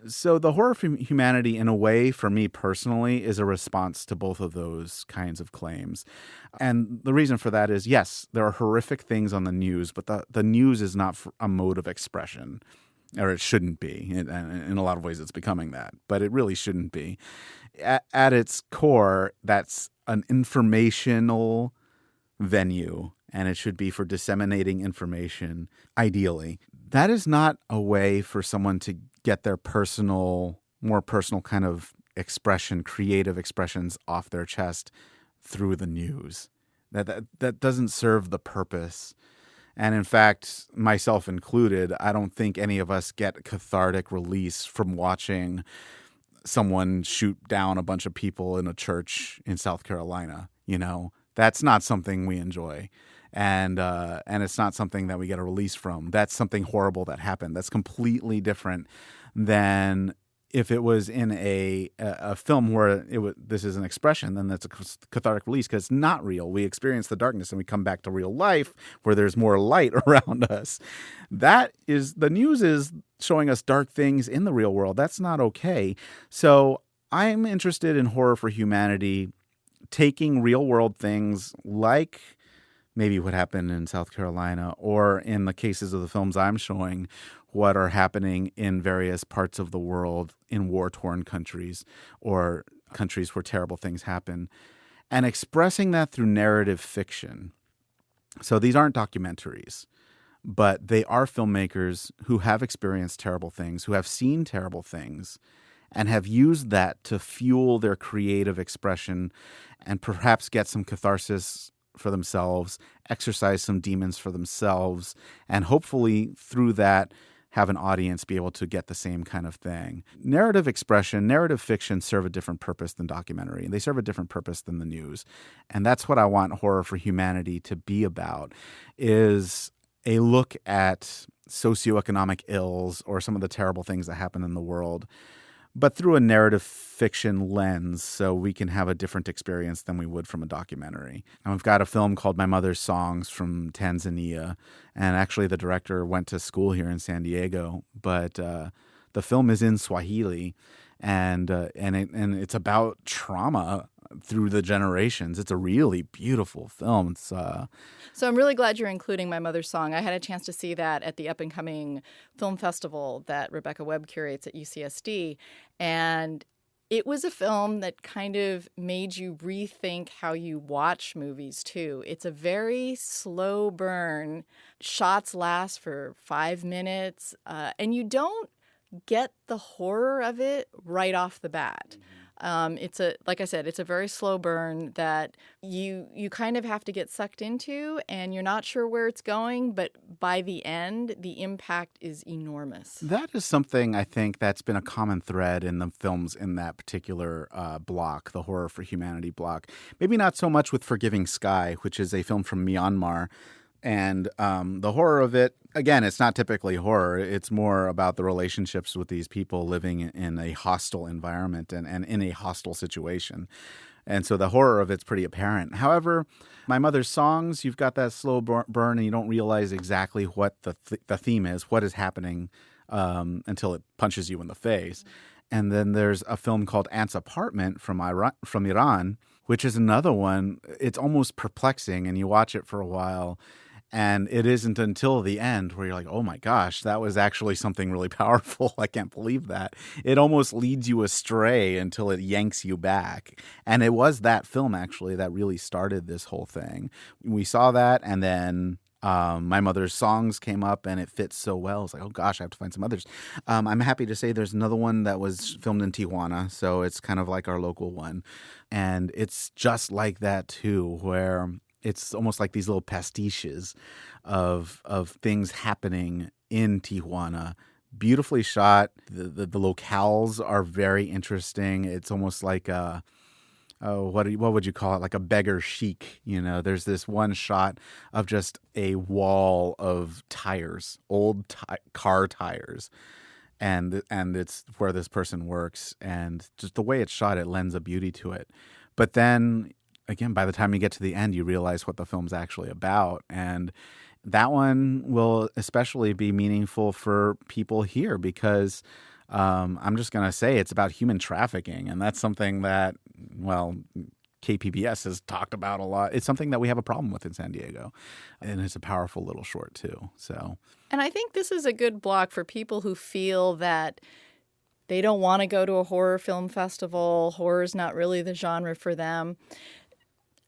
So the horror for humanity, in a way, for me personally, is a response to both of those kinds of claims. And the reason for that is, yes, there are horrific things on the news, but the news is not a mode of expression, or it shouldn't be. In a lot of ways, it's becoming that, but it really shouldn't be. At its core, that's an informational venue, and it should be for disseminating information, ideally. That is not a way for someone to get their more personal kind of expression, creative expressions off their chest through the news. That doesn't serve the purpose. And in fact, myself included, I don't think any of us get cathartic release from watching someone shoot down a bunch of people in a church in South Carolina. That's not something we enjoy. And it's not something that we get a release from. That's something horrible that happened. That's completely different than if it was in a film where this is an expression, then that's a cathartic release because it's not real. We experience the darkness and we come back to real life where there's more light around us. The news is showing us dark things in the real world. That's not okay. So I'm interested in Horror for Humanity taking real world things like maybe what happened in South Carolina, or in the cases of the films I'm showing, what are happening in various parts of the world in war-torn countries or countries where terrible things happen, and expressing that through narrative fiction. So these aren't documentaries, but they are filmmakers who have experienced terrible things, who have seen terrible things, and have used that to fuel their creative expression and perhaps get some catharsis for themselves, exercise some demons for themselves, and hopefully through that have an audience be able to get the same kind of thing. Narrative expression, narrative fiction serve a different purpose than documentary, and they serve a different purpose than the news. And that's what I want Horror for Humanity to be about, is a look at socioeconomic ills or some of the terrible things that happen in the world, but through a narrative fiction lens, so we can have a different experience than we would from a documentary. And we've got a film called My Mother's Songs from Tanzania, and actually the director went to school here in San Diego, but the film is in Swahili, and it's about trauma through the generations. It's a really beautiful film. So I'm really glad you're including My Mother's Song. I had a chance to see that at the up-and-coming film festival that Rebecca Webb curates at UCSD, and it was a film that kind of made you rethink how you watch movies, too. It's a very slow burn. Shots last for 5 minutes, and you don't get the horror of it right off the bat. Like I said, it's a very slow burn that you kind of have to get sucked into, and you're not sure where it's going, but by the end, the impact is enormous. That is something I think that's been a common thread in the films in that particular block, the Horror for Humanity block. Maybe not so much with Forgiving Sky, which is a film from Myanmar. And the horror of it, again, it's not typically horror. It's more about the relationships with these people living in a hostile environment and in a hostile situation. And so the horror of it's pretty apparent. However, My Mother's Songs, you've got that slow burn and you don't realize exactly what the theme is, what is happening until it punches you in the face. And then there's a film called Ant's Apartment from Iran, which is another one. It's almost perplexing, and you watch it for a while, and it isn't until the end where you're like, oh my gosh, that was actually something really powerful. I can't believe that. It almost leads you astray until it yanks you back. And it was that film, actually, that really started this whole thing. We saw that, and then My Mother's Songs came up, and it fits so well. It's like, oh gosh, I have to find some others. I'm happy to say there's another one that was filmed in Tijuana, so it's kind of like our local one. And it's just like that too, where it's almost like these little pastiches of things happening in Tijuana. Beautifully shot. The locales are very interesting. It's almost like what would you call it? Like a beggar chic, you know. There's this one shot of just a wall of tires, old car tires, and it's where this person works, and just the way it's shot, it lends a beauty to it. But then again, by the time you get to the end, you realize what the film's actually about, and that one will especially be meaningful for people here because I'm just going to say it's about human trafficking, and that's something that, well, KPBS has talked about a lot. It's something that we have a problem with in San Diego, and it's a powerful little short too. And I think this is a good block for people who feel that they don't want to go to a horror film festival. Horror is not really the genre for them.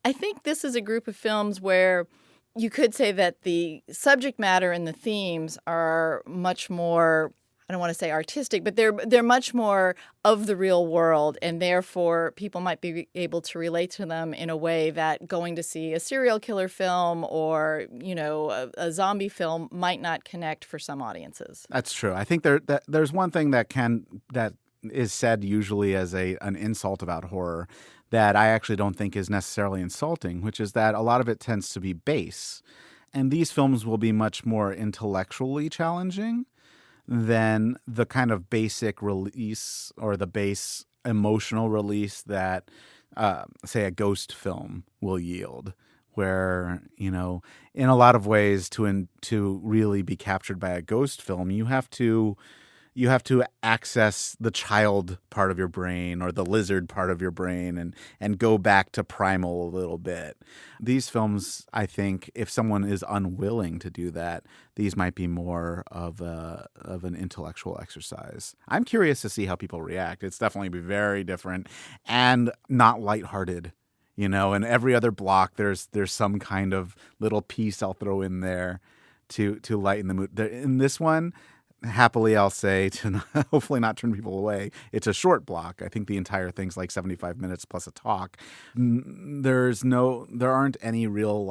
I think this is a group of films where you could say that the subject matter and the themes are much more, I don't want to say artistic, but they're much more of the real world, and therefore people might be able to relate to them in a way that going to see a serial killer film or, you know, a zombie film might not connect for some audiences. That's true. I think there's one thing that is said usually as an insult about horror that I actually don't think is necessarily insulting, which is that a lot of it tends to be base. And these films will be much more intellectually challenging than the kind of basic release or the base emotional release that, say, a ghost film will yield. Where, you know, in a lot of ways, to really be captured by a ghost film, you have to access the child part of your brain or the lizard part of your brain and go back to primal a little bit. These films, I think, if someone is unwilling to do that, these might be more of an intellectual exercise. I'm curious to see how people react. It's definitely be very different and not lighthearted. You know, in every other block, there's some kind of little piece I'll throw in there to lighten the mood. In this one, happily, I'll say, to hopefully not turn people away, it's a short block. I think the entire thing's like 75 minutes plus a talk. There aren't any real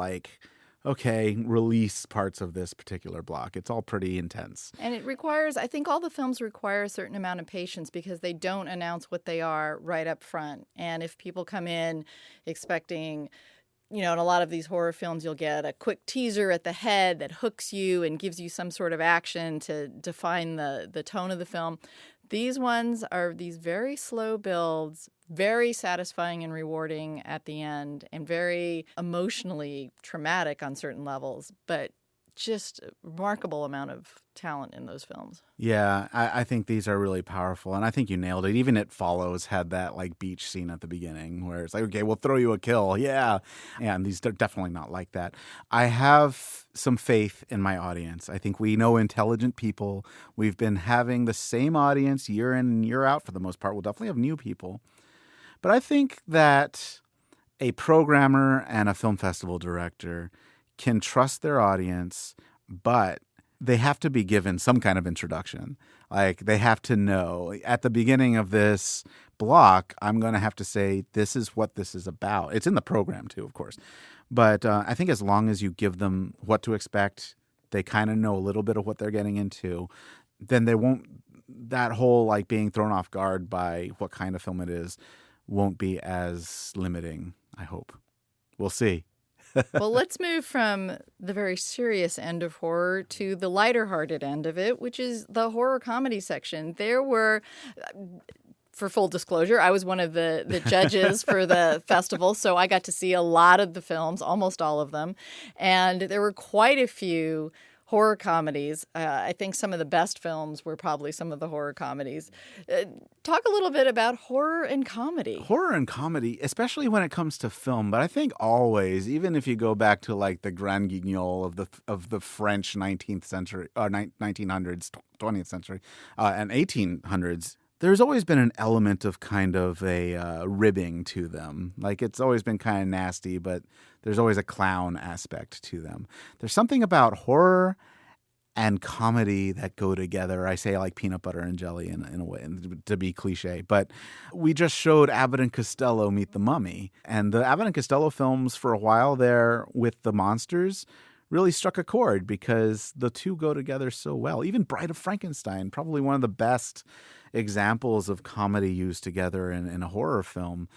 release parts of this particular block. It's all pretty intense. And I think all the films require a certain amount of patience because they don't announce what they are right up front. And if people come in expecting, you know, in a lot of these horror films, you'll get a quick teaser at the head that hooks you and gives you some sort of action to define the tone of the film. These ones are these very slow builds, very satisfying and rewarding at the end, and very emotionally traumatic on certain levels, but just a remarkable amount of talent in those films. Yeah, I think these are really powerful, and I think you nailed it. Even It Follows had that like beach scene at the beginning where it's like, okay, we'll throw you a kill, yeah. And these are definitely not like that. I have some faith in my audience. I think we know intelligent people. We've been having the same audience year in and year out for the most part. We'll definitely have new people. But I think that a programmer and a film festival director can trust their audience, but they have to be given some kind of introduction. Like they have to know at the beginning of this block, I'm going to have to say, this is what this is about. It's in the program too, of course. But I think as long as you give them what to expect, they kind of know a little bit of what they're getting into, then they won't, that whole like being thrown off guard by what kind of film it is won't be as limiting, I hope. We'll see. Well, let's move from the very serious end of horror to the lighter-hearted end of it, which is the horror comedy section. There were, for full disclosure, I was one of the judges for the festival, so I got to see a lot of the films, almost all of them, and there were quite a few horror comedies. I think some of the best films were probably some of the horror comedies. Talk a little bit about horror and comedy. Horror and comedy, especially when it comes to film, but I think always, even if you go back to like the Grand Guignol of the French 19th century, 1900s, 20th century, and 1800s, there's always been an element of kind of a ribbing to them. Like it's always been kind of nasty, but there's always a clown aspect to them. There's something about horror and comedy that go together. I say like peanut butter and jelly in a way, to be cliche. But we just showed Abbott and Costello Meet the Mummy. And the Abbott and Costello films for a while there with the monsters really struck a chord because the two go together so well. Even Bride of Frankenstein, probably one of the best examples of comedy used together in a horror film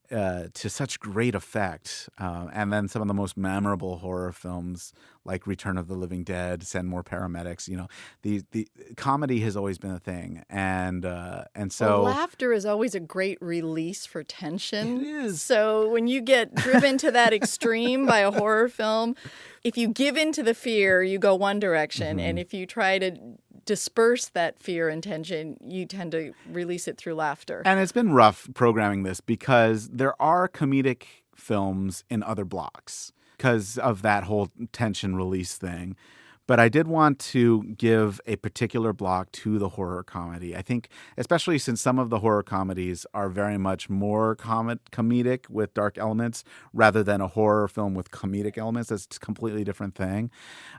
to such great effect. And then some of the most memorable horror films like Return of the Living Dead, Send More Paramedics. You know, the comedy has always been a thing. And so laughter is always a great release for tension. It is. So when you get driven to that extreme by a horror film, if you give in to the fear, you go one direction. Mm-hmm. And if you try to disperse that fear and tension, you tend to release it through laughter. And it's been rough programming this because there are comedic films in other blocks because of that whole tension release thing. But I did want to give a particular block to the horror comedy. I think, especially since some of the horror comedies are very much more comedic with dark elements rather than a horror film with comedic elements. That's a completely different thing.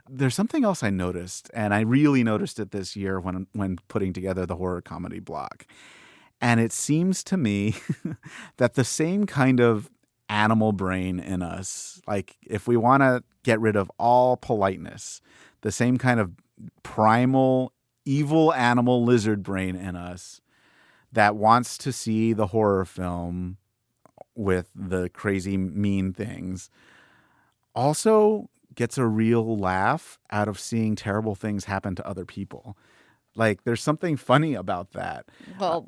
There's something else I noticed, and I really noticed it this year when putting together the horror comedy block. And it seems to me that the same kind of animal brain in us, like if we want to get rid of all politeness, the same kind of primal, evil animal lizard brain in us that wants to see the horror film with the crazy, mean things also gets a real laugh out of seeing terrible things happen to other people. Like, there's something funny about that. Well,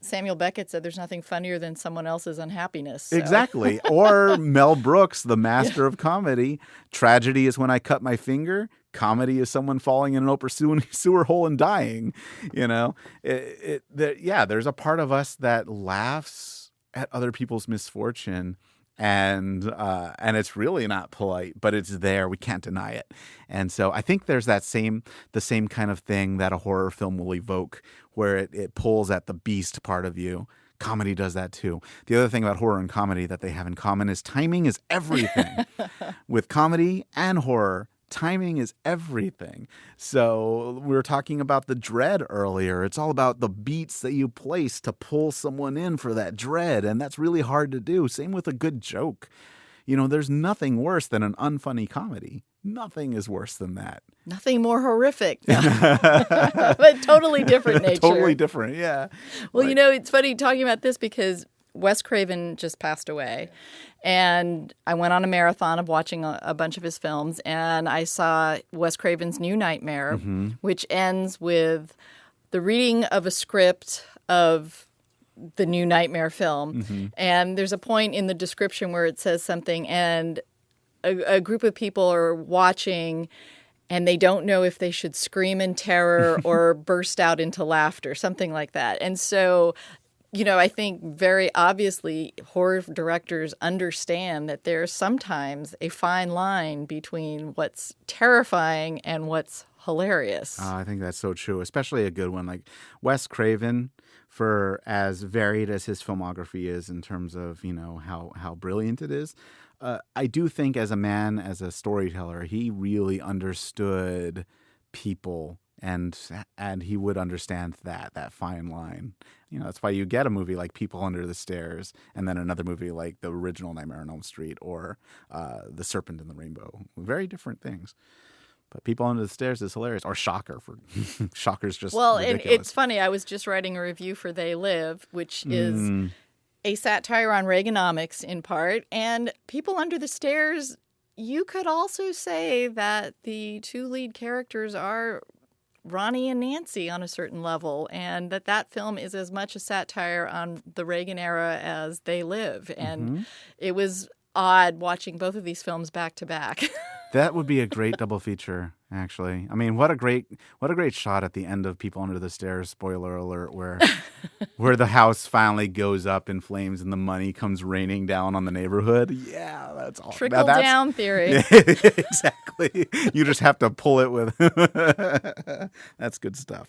Samuel Beckett said there's nothing funnier than someone else's unhappiness. So. Exactly. Or Mel Brooks, the master of comedy. Tragedy is when I cut my finger. Comedy is someone falling in an open sewer hole and dying. You know, there's a part of us that laughs at other people's misfortune. And it's really not polite, but it's there. We can't deny it. And so I think there's the same kind of thing that a horror film will evoke, where it pulls at the beast part of you. Comedy does that too. The other thing about horror and comedy that they have in common is timing is everything. With comedy and horror, timing is everything. So we were talking about the dread earlier. It's all about the beats that you place to pull someone in for that dread. And that's really hard to do. Same with a good joke. You know, there's nothing worse than an unfunny comedy. Nothing is worse than that. Nothing more horrific. But totally different nature. Totally different, yeah. Well, you know, it's funny talking about this because Wes Craven just passed away. And I went on a marathon of watching a bunch of his films, and I saw Wes Craven's New Nightmare, which ends with the reading of a script of the New Nightmare film. And there's a point in the description where it says something, and a group of people are watching, and they don't know if they should scream in terror or burst out into laughter, something like that. And so, you know, I think very obviously horror directors understand that there's sometimes a fine line between what's terrifying and what's hilarious. I think that's so true, especially a good one like Wes Craven. For as varied as his filmography is in terms of, you know, how brilliant it is, I do think as a man, as a storyteller, he really understood people, and he would understand that fine line. You know, that's why you get a movie like People Under the Stairs, and then another movie like the original Nightmare on Elm Street or The Serpent and the Rainbow. Very different things. But People Under the Stairs is hilarious. Or Shocker. Shocker's just ridiculous. And it's funny. I was just writing a review for They Live, which is a satire on Reaganomics in part. And People Under the Stairs, you could also say that the two lead characters are Ronnie and Nancy on a certain level, and that film is as much a satire on the Reagan era as They Live. And it was odd watching both of these films back to back. That would be a great double feature, actually. I mean, what a great shot at the end of People Under the Stairs, spoiler alert, where the house finally goes up in flames and the money comes raining down on the neighborhood. Yeah, that's all. Trickle-down theory. Yeah, exactly. You just have to pull it with... That's good stuff.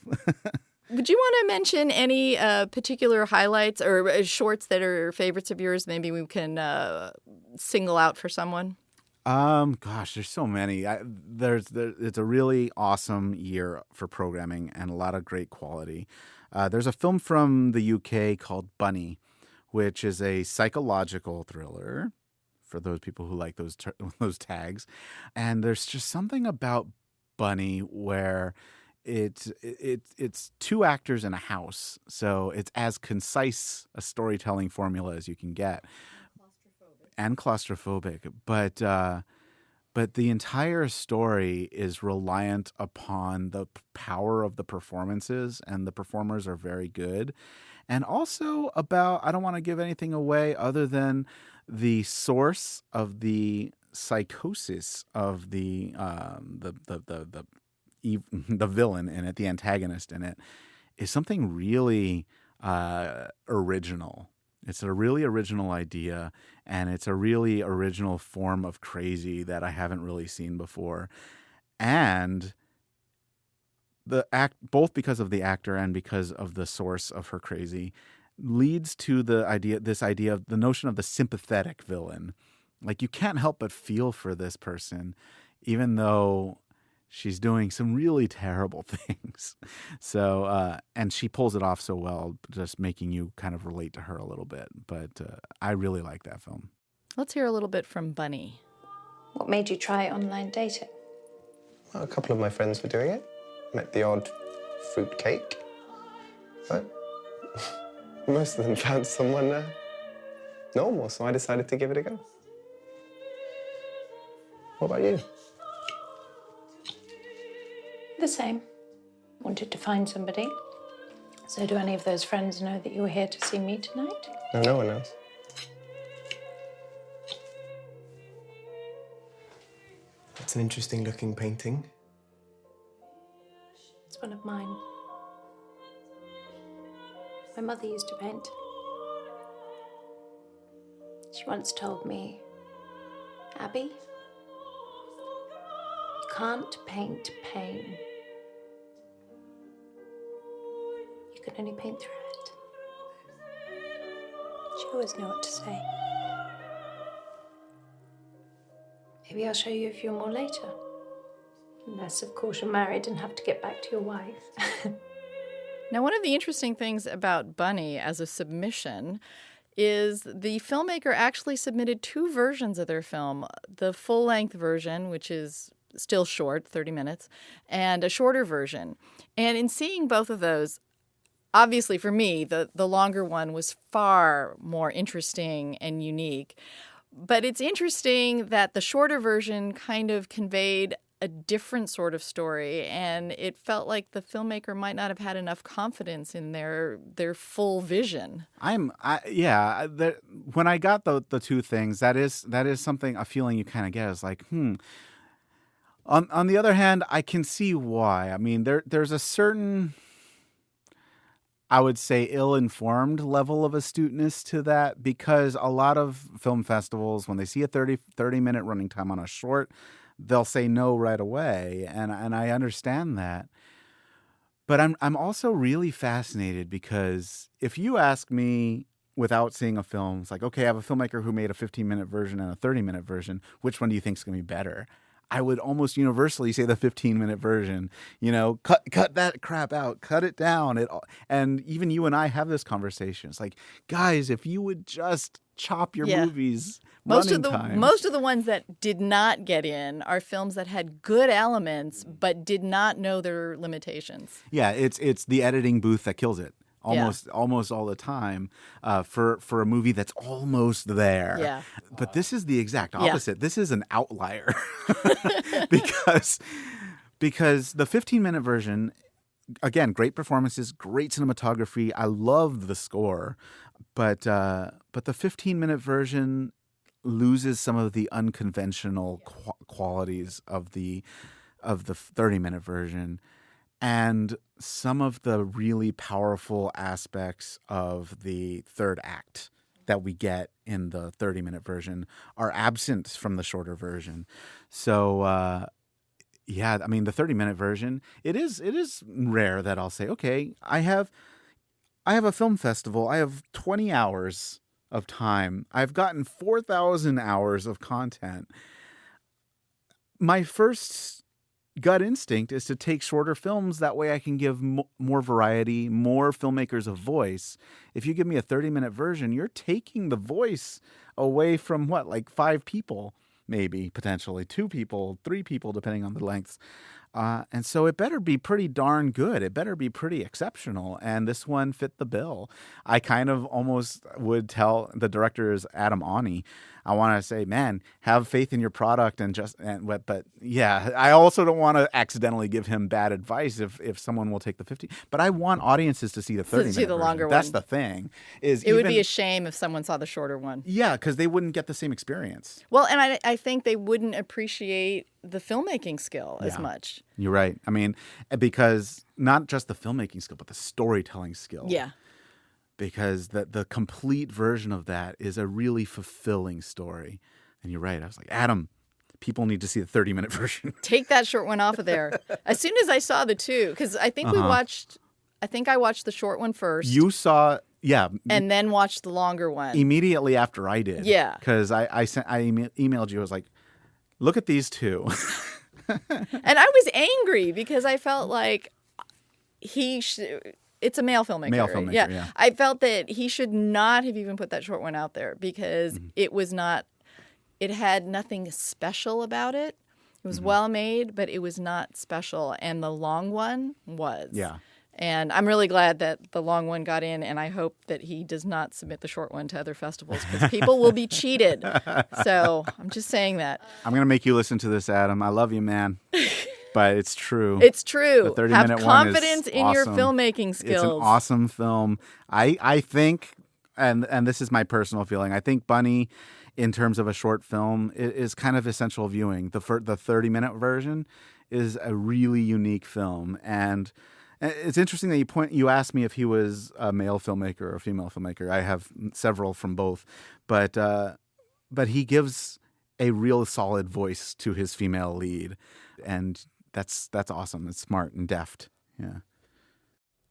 Would you want to mention any particular highlights or shorts that are favorites of yours? Maybe we can single out for someone. Gosh, there's so many. It's a really awesome year for programming and a lot of great quality. There's a film from the UK called Bunny, which is a psychological thriller for those people who like those tags. And there's just something about Bunny where it's two actors in a house, so it's as concise a storytelling formula as you can get. And claustrophobic, but the entire story is reliant upon the power of the performances, and the performers are very good. And also about, I don't want to give anything away other than the source of the psychosis of the villain in it, the antagonist in it, is something really original. It's a really original idea, and it's a really original form of crazy that I haven't really seen before. And both because of the actor and because of the source of her crazy, leads to this idea of the notion of the sympathetic villain. Like, you can't help but feel for this person, even though she's doing some really terrible things. So, and she pulls it off so well, just making you kind of relate to her a little bit. But I really like that film. Let's hear a little bit from Bunny. What made you try online dating? Well, a couple of my friends were doing it. Met the odd fruit cake. But most of them found someone normal, so I decided to give it a go. What about you? The same. Wanted to find somebody. So do any of those friends know that you were here to see me tonight? No, no one knows. It's an interesting looking painting. It's one of mine. My mother used to paint. She once told me, Abby, you can't paint pain. You can only paint through it. She always knew what to say. Maybe I'll show you a few more later. Unless, of course, you're married and have to get back to your wife. Now, one of the interesting things about Bunny as a submission is the filmmaker actually submitted 2 versions of their film, the full-length version, which is still short, 30 minutes, and a shorter version. And in seeing both of those, obviously for me, the longer one was far more interesting and unique. But it's interesting that the shorter version kind of conveyed a different sort of story, and it felt like the filmmaker might not have had enough confidence in their full vision. When I got the 2 things, that is something, a feeling you kind of get is like, On the other hand, I can see why. I mean, there's a certain, I would say, ill-informed level of astuteness to that, because a lot of film festivals, when they see a 30-minute running time on a short, they'll say no right away, and I understand that. But I'm also really fascinated, because if you ask me without seeing a film, it's like, okay, I have a filmmaker who made a 15-minute version and a 30-minute version. Which one do you think is going to be better? I would almost universally say the 15-minute version. You know, cut that crap out, cut it down. And even you and I have this conversation. It's like, guys, if you would just chop your movies running time. Most of the ones that did not get in are films that had good elements but did not know their limitations. Yeah, it's the editing booth that kills it. Almost all the time for a movie that's almost there. Yeah. But this is the exact opposite. Yeah. This is an outlier because the 15-minute version, again, great performances, great cinematography. I love the score, but the 15-minute version loses some of the unconventional qualities of the 30-minute version. And some of the really powerful aspects of the third act that we get in the 30-minute version are absent from the shorter version. So, I mean, the 30-minute version, it is rare that I'll say, okay, I have a film festival. I have 20 hours of time. I've gotten 4,000 hours of content. My first gut instinct is to take shorter films. That way I can give more variety, more filmmakers a voice. If you give me a 30-minute version, you're taking the voice away from 5 people, maybe, potentially 2 people, 3 people, depending on the lengths. And so it better be pretty darn good. It better be pretty exceptional. And this one fit the bill. I kind of almost would tell the director is Adam Awney. I want to say, man, have faith in your product but yeah, I also don't want to accidentally give him bad advice if someone will take the 15. But I want audiences to see the 30-minute version. Longer one. That's the thing. It would be a shame if someone saw the shorter one. Yeah, because they wouldn't get the same experience. Well, and I think they wouldn't appreciate the filmmaking skill as much. You're right. I mean, because not just the filmmaking skill, but the storytelling skill. Yeah. Because the complete version of that is a really fulfilling story. And you're right. I was like, Adam, people need to see the 30-minute version. Take that short one off of there. As soon as I saw the 2, because I think I watched the short one first. You saw, yeah. And then watched the longer one. Immediately after I did. Yeah. Because I emailed you. I was like, look at these 2. And I was angry because I felt like it's a male filmmaker. Yeah. I felt that he should not have even put that short one out there because it had nothing special about it. It was well made, but it was not special. And the long one was. Yeah. And I'm really glad that the long one got in, and I hope that he does not submit the short one to other festivals because people will be cheated. So I'm just saying that. I'm going to make you listen to this, Adam. I love you, man. but it's true. It's true. The 30-minute Have one is confidence in your awesome. filmmaking skills. It's an awesome film. I think, and this is my personal feeling, I think Bunny, in terms of a short film, is kind of essential viewing. The 30-minute version is a really unique film, and it's interesting that you asked me if he was a male filmmaker or a female filmmaker. I have several from both, but he gives a real solid voice to his female lead, and that's awesome. It's smart and deft. Yeah.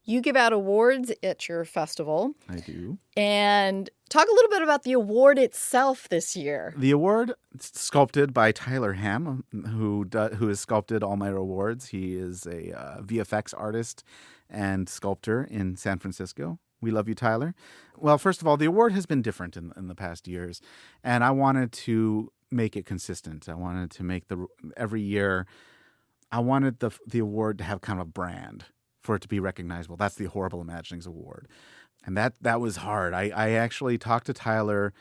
You give out awards at your festival. I do. And talk a little bit about the award itself this year. The award is sculpted by Tyler Ham, who has sculpted all my awards. He is a VFX artist and sculptor in San Francisco. We love you, Tyler. Well, first of all, the award has been different in the past years, and I wanted to make it consistent. I wanted to make every year, I wanted the award to have kind of a brand, for it to be recognizable. That's the Horrible Imaginings Award. And that was hard. I actually talked to Tyler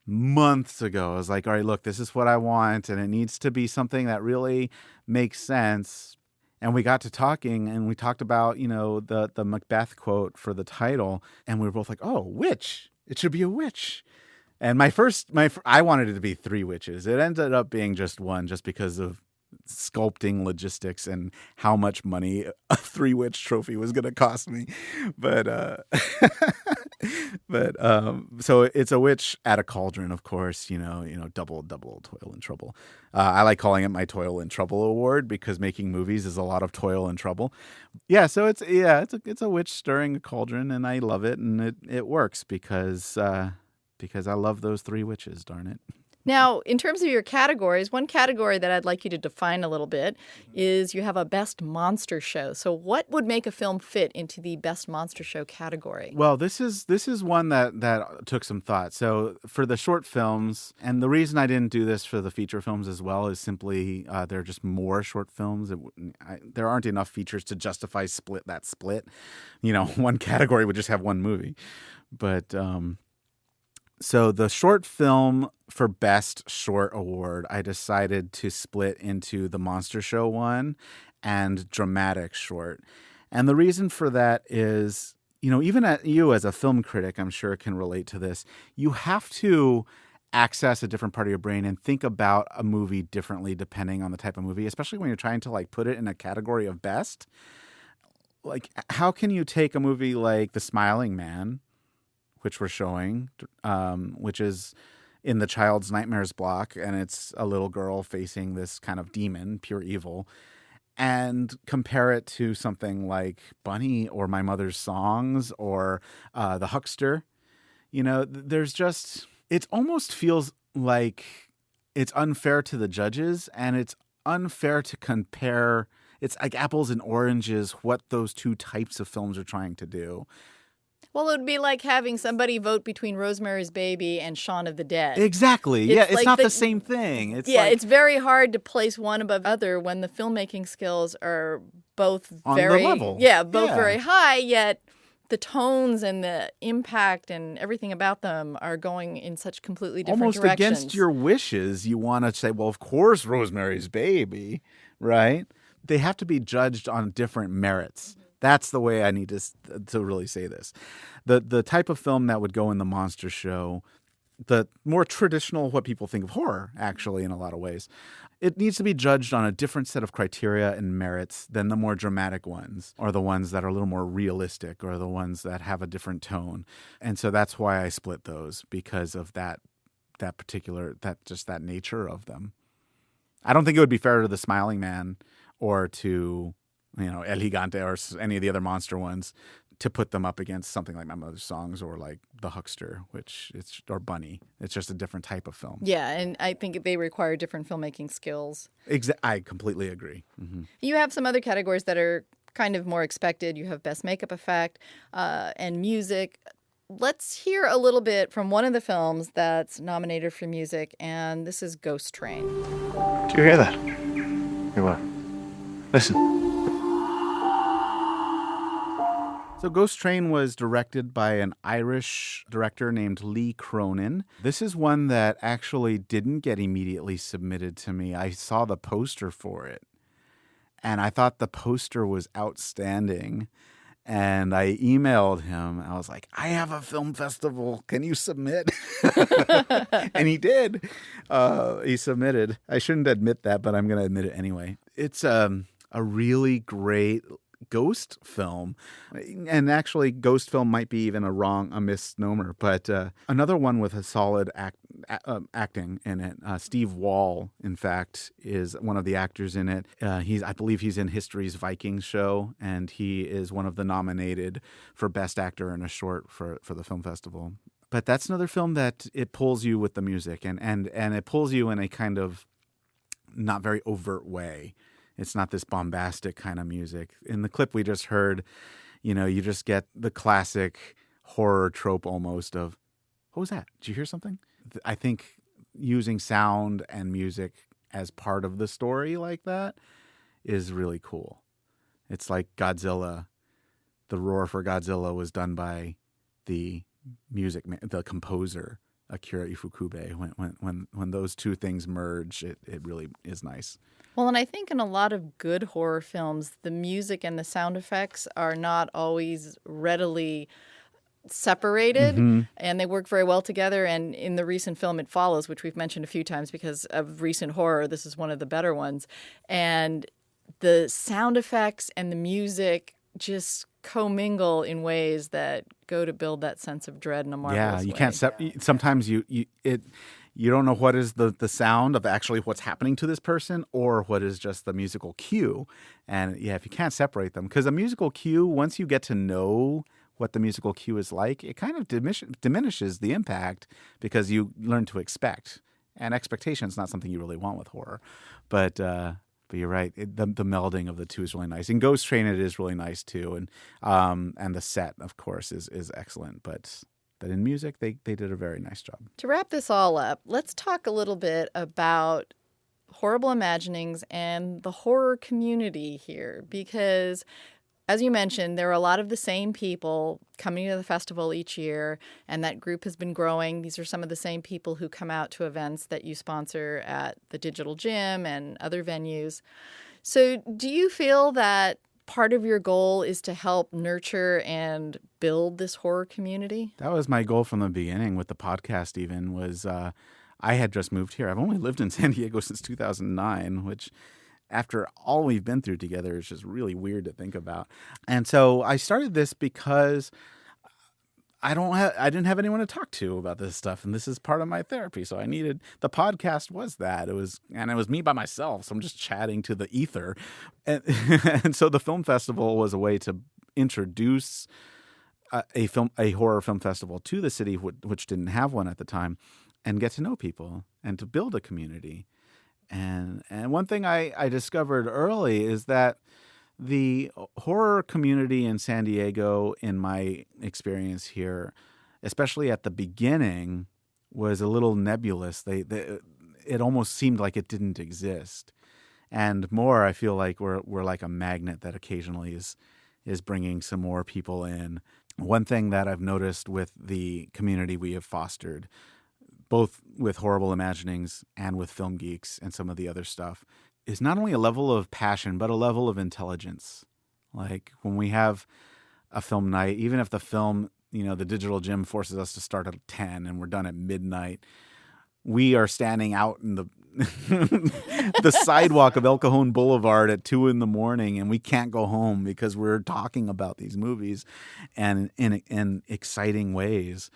months ago. I was like, all right, look, this is what I want, and it needs to be something that really makes sense. And we got to talking, and we talked about, the Macbeth quote for the title, and we were both like, oh, witch. It should be a witch. And I wanted it to be 3 witches. It ended up being just one, just because of sculpting logistics and how much money a 3-witch trophy was going to cost me. But so it's a witch at a cauldron, of course, double toil and trouble. I like calling it my Toil and Trouble Award because making movies is a lot of toil and trouble. Yeah. So it's a witch stirring a cauldron, and I love it. And it works because I love those 3 witches, darn it. Now, in terms of your categories, one category that I'd like you to define a little bit is you have a Best Monster Show. So what would make a film fit into the Best Monster Show category? Well, this is one that took some thought. So for the short films, and the reason I didn't do this for the feature films as well is simply there are just more short films. There aren't enough features to justify that split. One category would just have one movie. But so the short film for Best Short Award, I decided to split into the Monster Show one and Dramatic Short. And the reason for that is, even you as a film critic, I'm sure can relate to this. You have to access a different part of your brain and think about a movie differently depending on the type of movie, especially when you're trying to put it in a category of best. How can you take a movie like The Smiling Man, which we're showing, which is in the Child's Nightmares block, and it's a little girl facing this kind of demon, pure evil, and compare it to something like Bunny or My Mother's Songs or The Huckster. There's just, it almost feels like it's unfair to the judges, and it's unfair to compare. It's like apples and oranges, what those 2 types of films are trying to do. Well, it would be like having somebody vote between Rosemary's Baby and Shaun of the Dead. Exactly. It's not the same thing. It's very hard to place one above other when the filmmaking skills are both on very the level. Very high, yet the tones and the impact and everything about them are going in such completely different almost directions. Against your wishes, you want to say, well, of course Rosemary's Baby, right? They have to be judged on different merits. That's the way I need to really say this. The type of film that would go in the Monster Show, the more traditional, what people think of horror, actually, in a lot of ways, it needs to be judged on a different set of criteria and merits than the more dramatic ones, or the ones that are a little more realistic, or the ones that have a different tone. And so that's why I split those, because of that nature of them. I don't think it would be fair to The Smiling Man or to El Gigante or any of the other monster ones to put them up against something like My Mother's Songs or like The Huckster, or Bunny. It's just a different type of film. Yeah, and I think they require different filmmaking skills. I completely agree. Mm-hmm. You have some other categories that are kind of more expected. You have Best Makeup Effect and Music. Let's hear a little bit from one of the films that's nominated for music, and this is Ghost Train. Do you hear that? Here, what? Listen. So Ghost Train was directed by an Irish director named Lee Cronin. This is one that actually didn't get immediately submitted to me. I saw the poster for it. And I thought the poster was outstanding. And I emailed him. I was like, I have a film festival. Can you submit? And he did. He submitted. I shouldn't admit that, but I'm going to admit it anyway. It's a really great ghost film. And actually, ghost film might be even a misnomer. But another one with a solid acting in it. Steve Wall, in fact, is one of the actors in it. I believe he's in History's Vikings show, and he is one of the nominated for Best Actor in a Short for the film festival. But that's another film that it pulls you with the music, and it pulls you in a kind of not very overt way. It's not this bombastic kind of music. In the clip we just heard, you just get the classic horror trope almost of, what was that? Did you hear something? I think using sound and music as part of the story like that is really cool. It's like Godzilla. The roar for Godzilla was done by the composer, Akira Ifukube. When those two things merge, it really is nice. Well, and I think in a lot of good horror films, the music and the sound effects are not always readily separated, and they work very well together. And in the recent film It Follows, which we've mentioned a few times because of recent horror, this is one of the better ones. And the sound effects and the music just commingle in ways that go to build that sense of dread in a marvelous way. You can't sometimes you don't know what is the sound of actually what's happening to this person or what is just the musical cue. And if you can't separate them, because a musical cue, once you get to know what the musical cue is like, it kind of diminishes the impact because you learn to expect. And expectation is not something you really want with horror. But you're right. The melding of the two is really nice. In Ghost Train, it is really nice too. And the set, of course, is excellent. But in music, they did a very nice job. To wrap this all up, let's talk a little bit about Horrible Imaginings and the horror community here, because as you mentioned, there are a lot of the same people coming to the festival each year, and that group has been growing. These are some of the same people who come out to events that you sponsor at the Digital Gym and other venues. So do you feel that part of your goal is to help nurture and build this horror community? That was my goal from the beginning with the podcast even, was I had just moved here. I've only lived in San Diego since 2009, which after all we've been through together is just really weird to think about. And so I started this because I didn't have anyone to talk to about this stuff, and this is part of my therapy. So the podcast was that. It was me by myself. So I'm just chatting to the ether. And so the film festival was a way to introduce a horror film festival to the city, which didn't have one at the time, and get to know people and to build a community. And one thing I discovered early is that the horror community in San Diego, in my experience here, especially at the beginning, was a little nebulous. It almost seemed like it didn't exist. And more, I feel like we're like a magnet that occasionally is bringing some more people in. One thing that I've noticed with the community we have fostered, both with Horrible Imaginings and with Film Geeks and some of the other stuff, is not only a level of passion, but a level of intelligence. Like when we have a film night, even if the film, the Digital Gym forces us to start at 10 and we're done at midnight, we are standing out in the sidewalk of El Cajon Boulevard at 2 a.m, and we can't go home because we're talking about these movies and in exciting ways.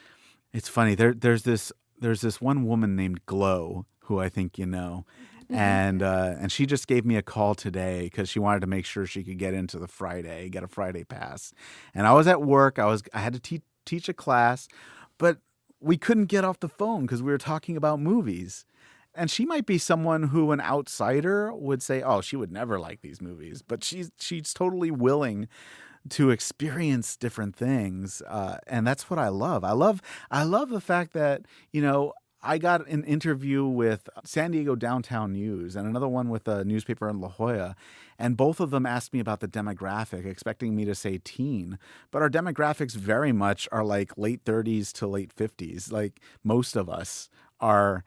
It's funny. There's this one woman named Glow who I think you know. And she just gave me a call today because she wanted to make sure she could get into the Friday, get a Friday pass. And I was at work. I had to teach a class, but we couldn't get off the phone because we were talking about movies. And she might be someone who an outsider would say, oh, she would never like these movies. But she's totally willing to experience different things. And that's what I love. I love the fact that, I got an interview with San Diego Downtown News and another one with a newspaper in La Jolla. And both of them asked me about the demographic, expecting me to say teen. But our demographics very much are like late 30s to late 50s. Like most of us are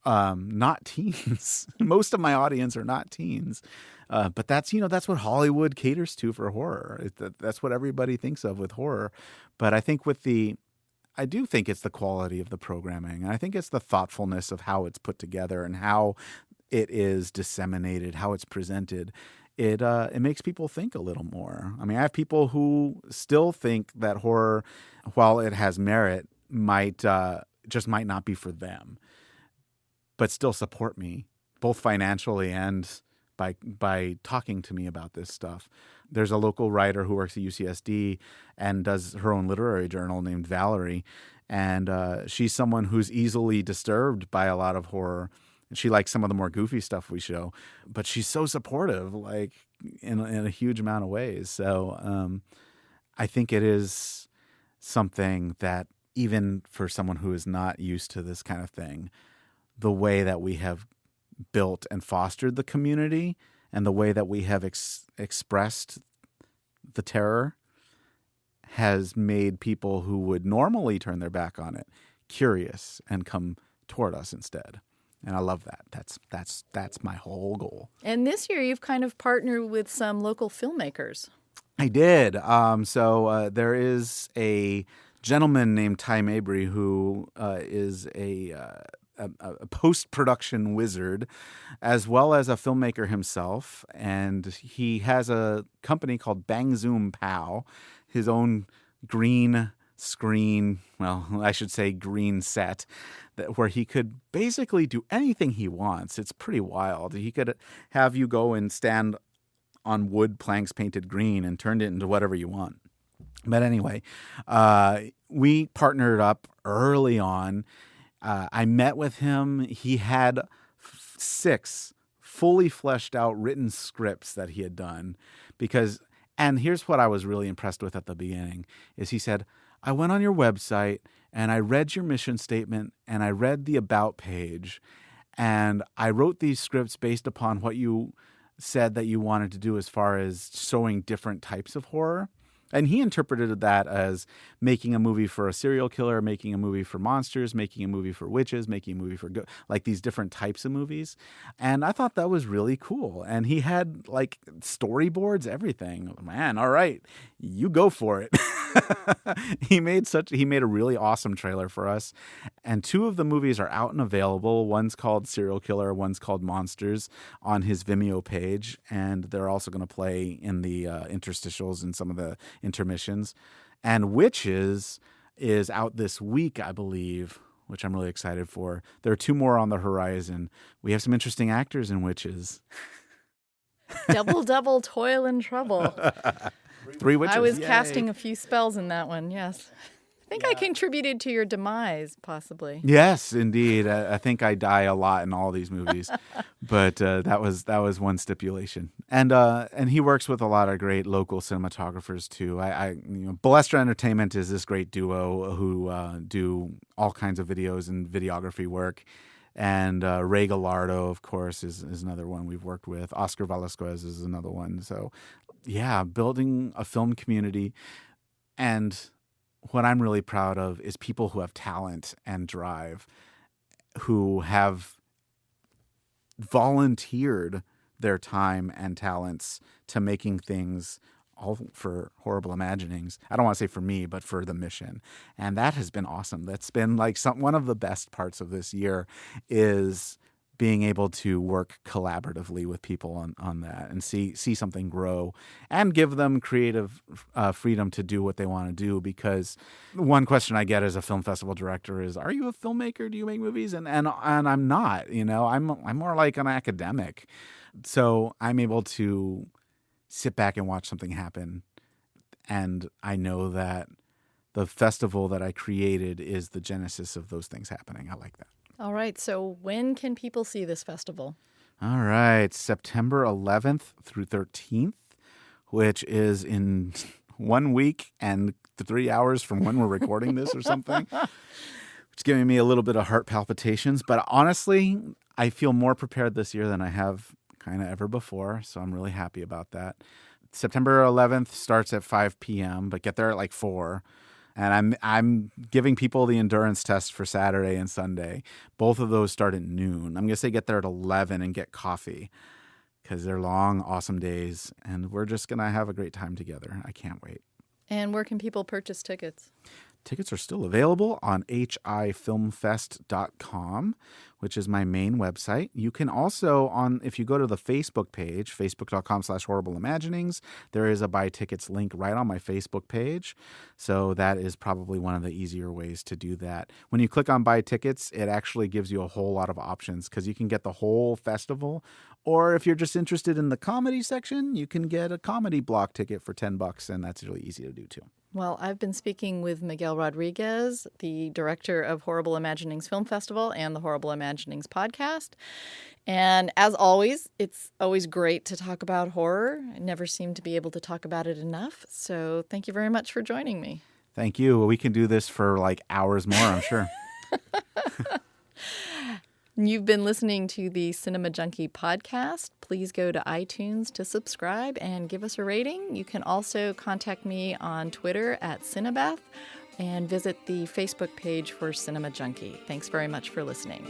not teens. Most of my audience are not teens. But that's what Hollywood caters to for horror. That's what everybody thinks of with horror. But I think I do think it's the quality of the programming. And I think it's the thoughtfulness of how it's put together and how it is disseminated, how it's presented. It makes people think a little more. I mean, I have people who still think that horror, while it has merit, might not be for them, but still support me, both financially and by talking to me about this stuff. There's a local writer who works at UCSD and does her own literary journal named Valerie, and she's someone who's easily disturbed by a lot of horror. She likes some of the more goofy stuff we show, but she's so supportive, like in a huge amount of ways. So I think it is something that even for someone who is not used to this kind of thing, the way that we have built and fostered the community and the way that we have expressed the terror has made people who would normally turn their back on it curious and come toward us instead. And I love that. That's my whole goal. And this year you've kind of partnered with some local filmmakers. I did. So there is a gentleman named Ty Mabry who is a post-production wizard, as well as a filmmaker himself. And he has a company called Bang Zoom Pow, his own green screen, well, I should say green set, where he could basically do anything he wants. It's pretty wild. He could have you go and stand on wood planks painted green and turn it into whatever you want. But anyway, we partnered up early on. I met with him. He had 6 fully fleshed out written scripts that he had done and here's what I was really impressed with at the beginning is he said, I went on your website and I read your mission statement and I read the about page and I wrote these scripts based upon what you said that you wanted to do as far as showing different types of horror. And he interpreted that as making a movie for a serial killer, making a movie for monsters, making a movie for witches, making a movie for like these different types of movies. And I thought that was really cool. And he had like storyboards, everything. Man, all right, you go for it. He made a really awesome trailer for us. And 2 of the movies are out and available. One's called Serial Killer, one's called Monsters on his Vimeo page. And they're also going to play in the interstitials and some of the intermissions. And Witches is out this week, I believe, which I'm really excited for. There are 2 more on the horizon. We have some interesting actors in Witches. Double, toil and trouble. 3 witches. I was Yay. casting a few spells in that one, yes. I think I contributed to your demise, possibly. Yes, indeed. I think I die a lot in all these movies, but that was one stipulation. And he works with a lot of great local cinematographers too. Balestra Entertainment is this great duo who do all kinds of videos and videography work. And Ray Gallardo, of course, is another one we've worked with. Oscar Velasquez is another one. So, yeah, building a film community. And what I'm really proud of is people who have talent and drive, who have volunteered their time and talents to making things all for Horrible Imaginings. I don't want to say for me, but for the mission. And that has been awesome. That's been like one of the best parts of this year is being able to work collaboratively with people on that and see something grow and give them creative freedom to do what they want to do. Because one question I get as a film festival director is, are you a filmmaker? Do you make movies? And I'm not, I'm more like an academic. So I'm able to sit back and watch something happen. And I know that the festival that I created is the genesis of those things happening. I like that. All right. So when can people see this festival? All right. September 11th through 13th, which is in 1 week and 3 hours from when we're recording this or something. It's giving me a little bit of heart palpitations. But honestly, I feel more prepared this year than I have kind of ever before. So I'm really happy about that. September 11th starts at 5 p.m., but get there at like 4. And I'm giving people the endurance test for Saturday and Sunday. Both of those start at noon. I'm going to say get there at 11 and get coffee because they're long, awesome days, and we're just going to have a great time together. I can't wait. And where can people purchase tickets? Tickets are still available on hifilmfest.com, which is my main website. You can also, if you go to the Facebook page, facebook.com/horribleimaginings, there is a buy tickets link right on my Facebook page. So that is probably one of the easier ways to do that. When you click on buy tickets, it actually gives you a whole lot of options because you can get the whole festival. Or if you're just interested in the comedy section, you can get a comedy block ticket for $10, and that's really easy to do too. Well, I've been speaking with Miguel Rodriguez, the director of Horrible Imaginings Film Festival and the Horrible Imaginings podcast. And as always, it's always great to talk about horror. I never seem to be able to talk about it enough. So thank you very much for joining me. Thank you. We can do this for like hours more, I'm sure. You've been listening to the Cinema Junkie podcast. Please go to iTunes to subscribe and give us a rating. You can also contact me on Twitter at Cinebeth and visit the Facebook page for Cinema Junkie. Thanks very much for listening.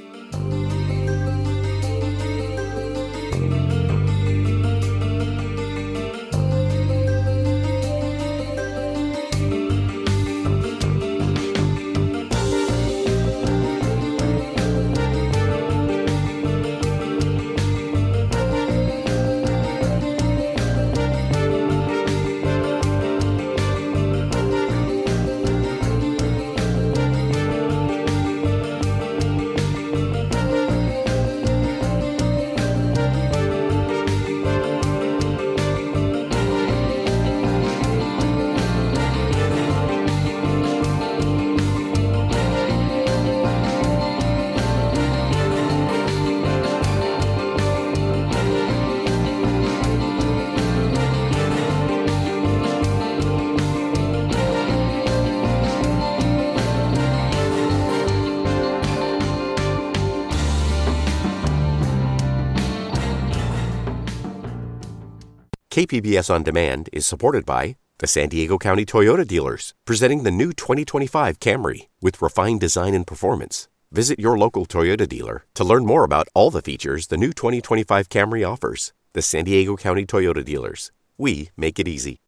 KPBS On Demand is supported by the San Diego County Toyota dealers, presenting the new 2025 Camry with refined design and performance. Visit your local Toyota dealer to learn more about all the features the new 2025 Camry offers. The San Diego County Toyota dealers. We make it easy.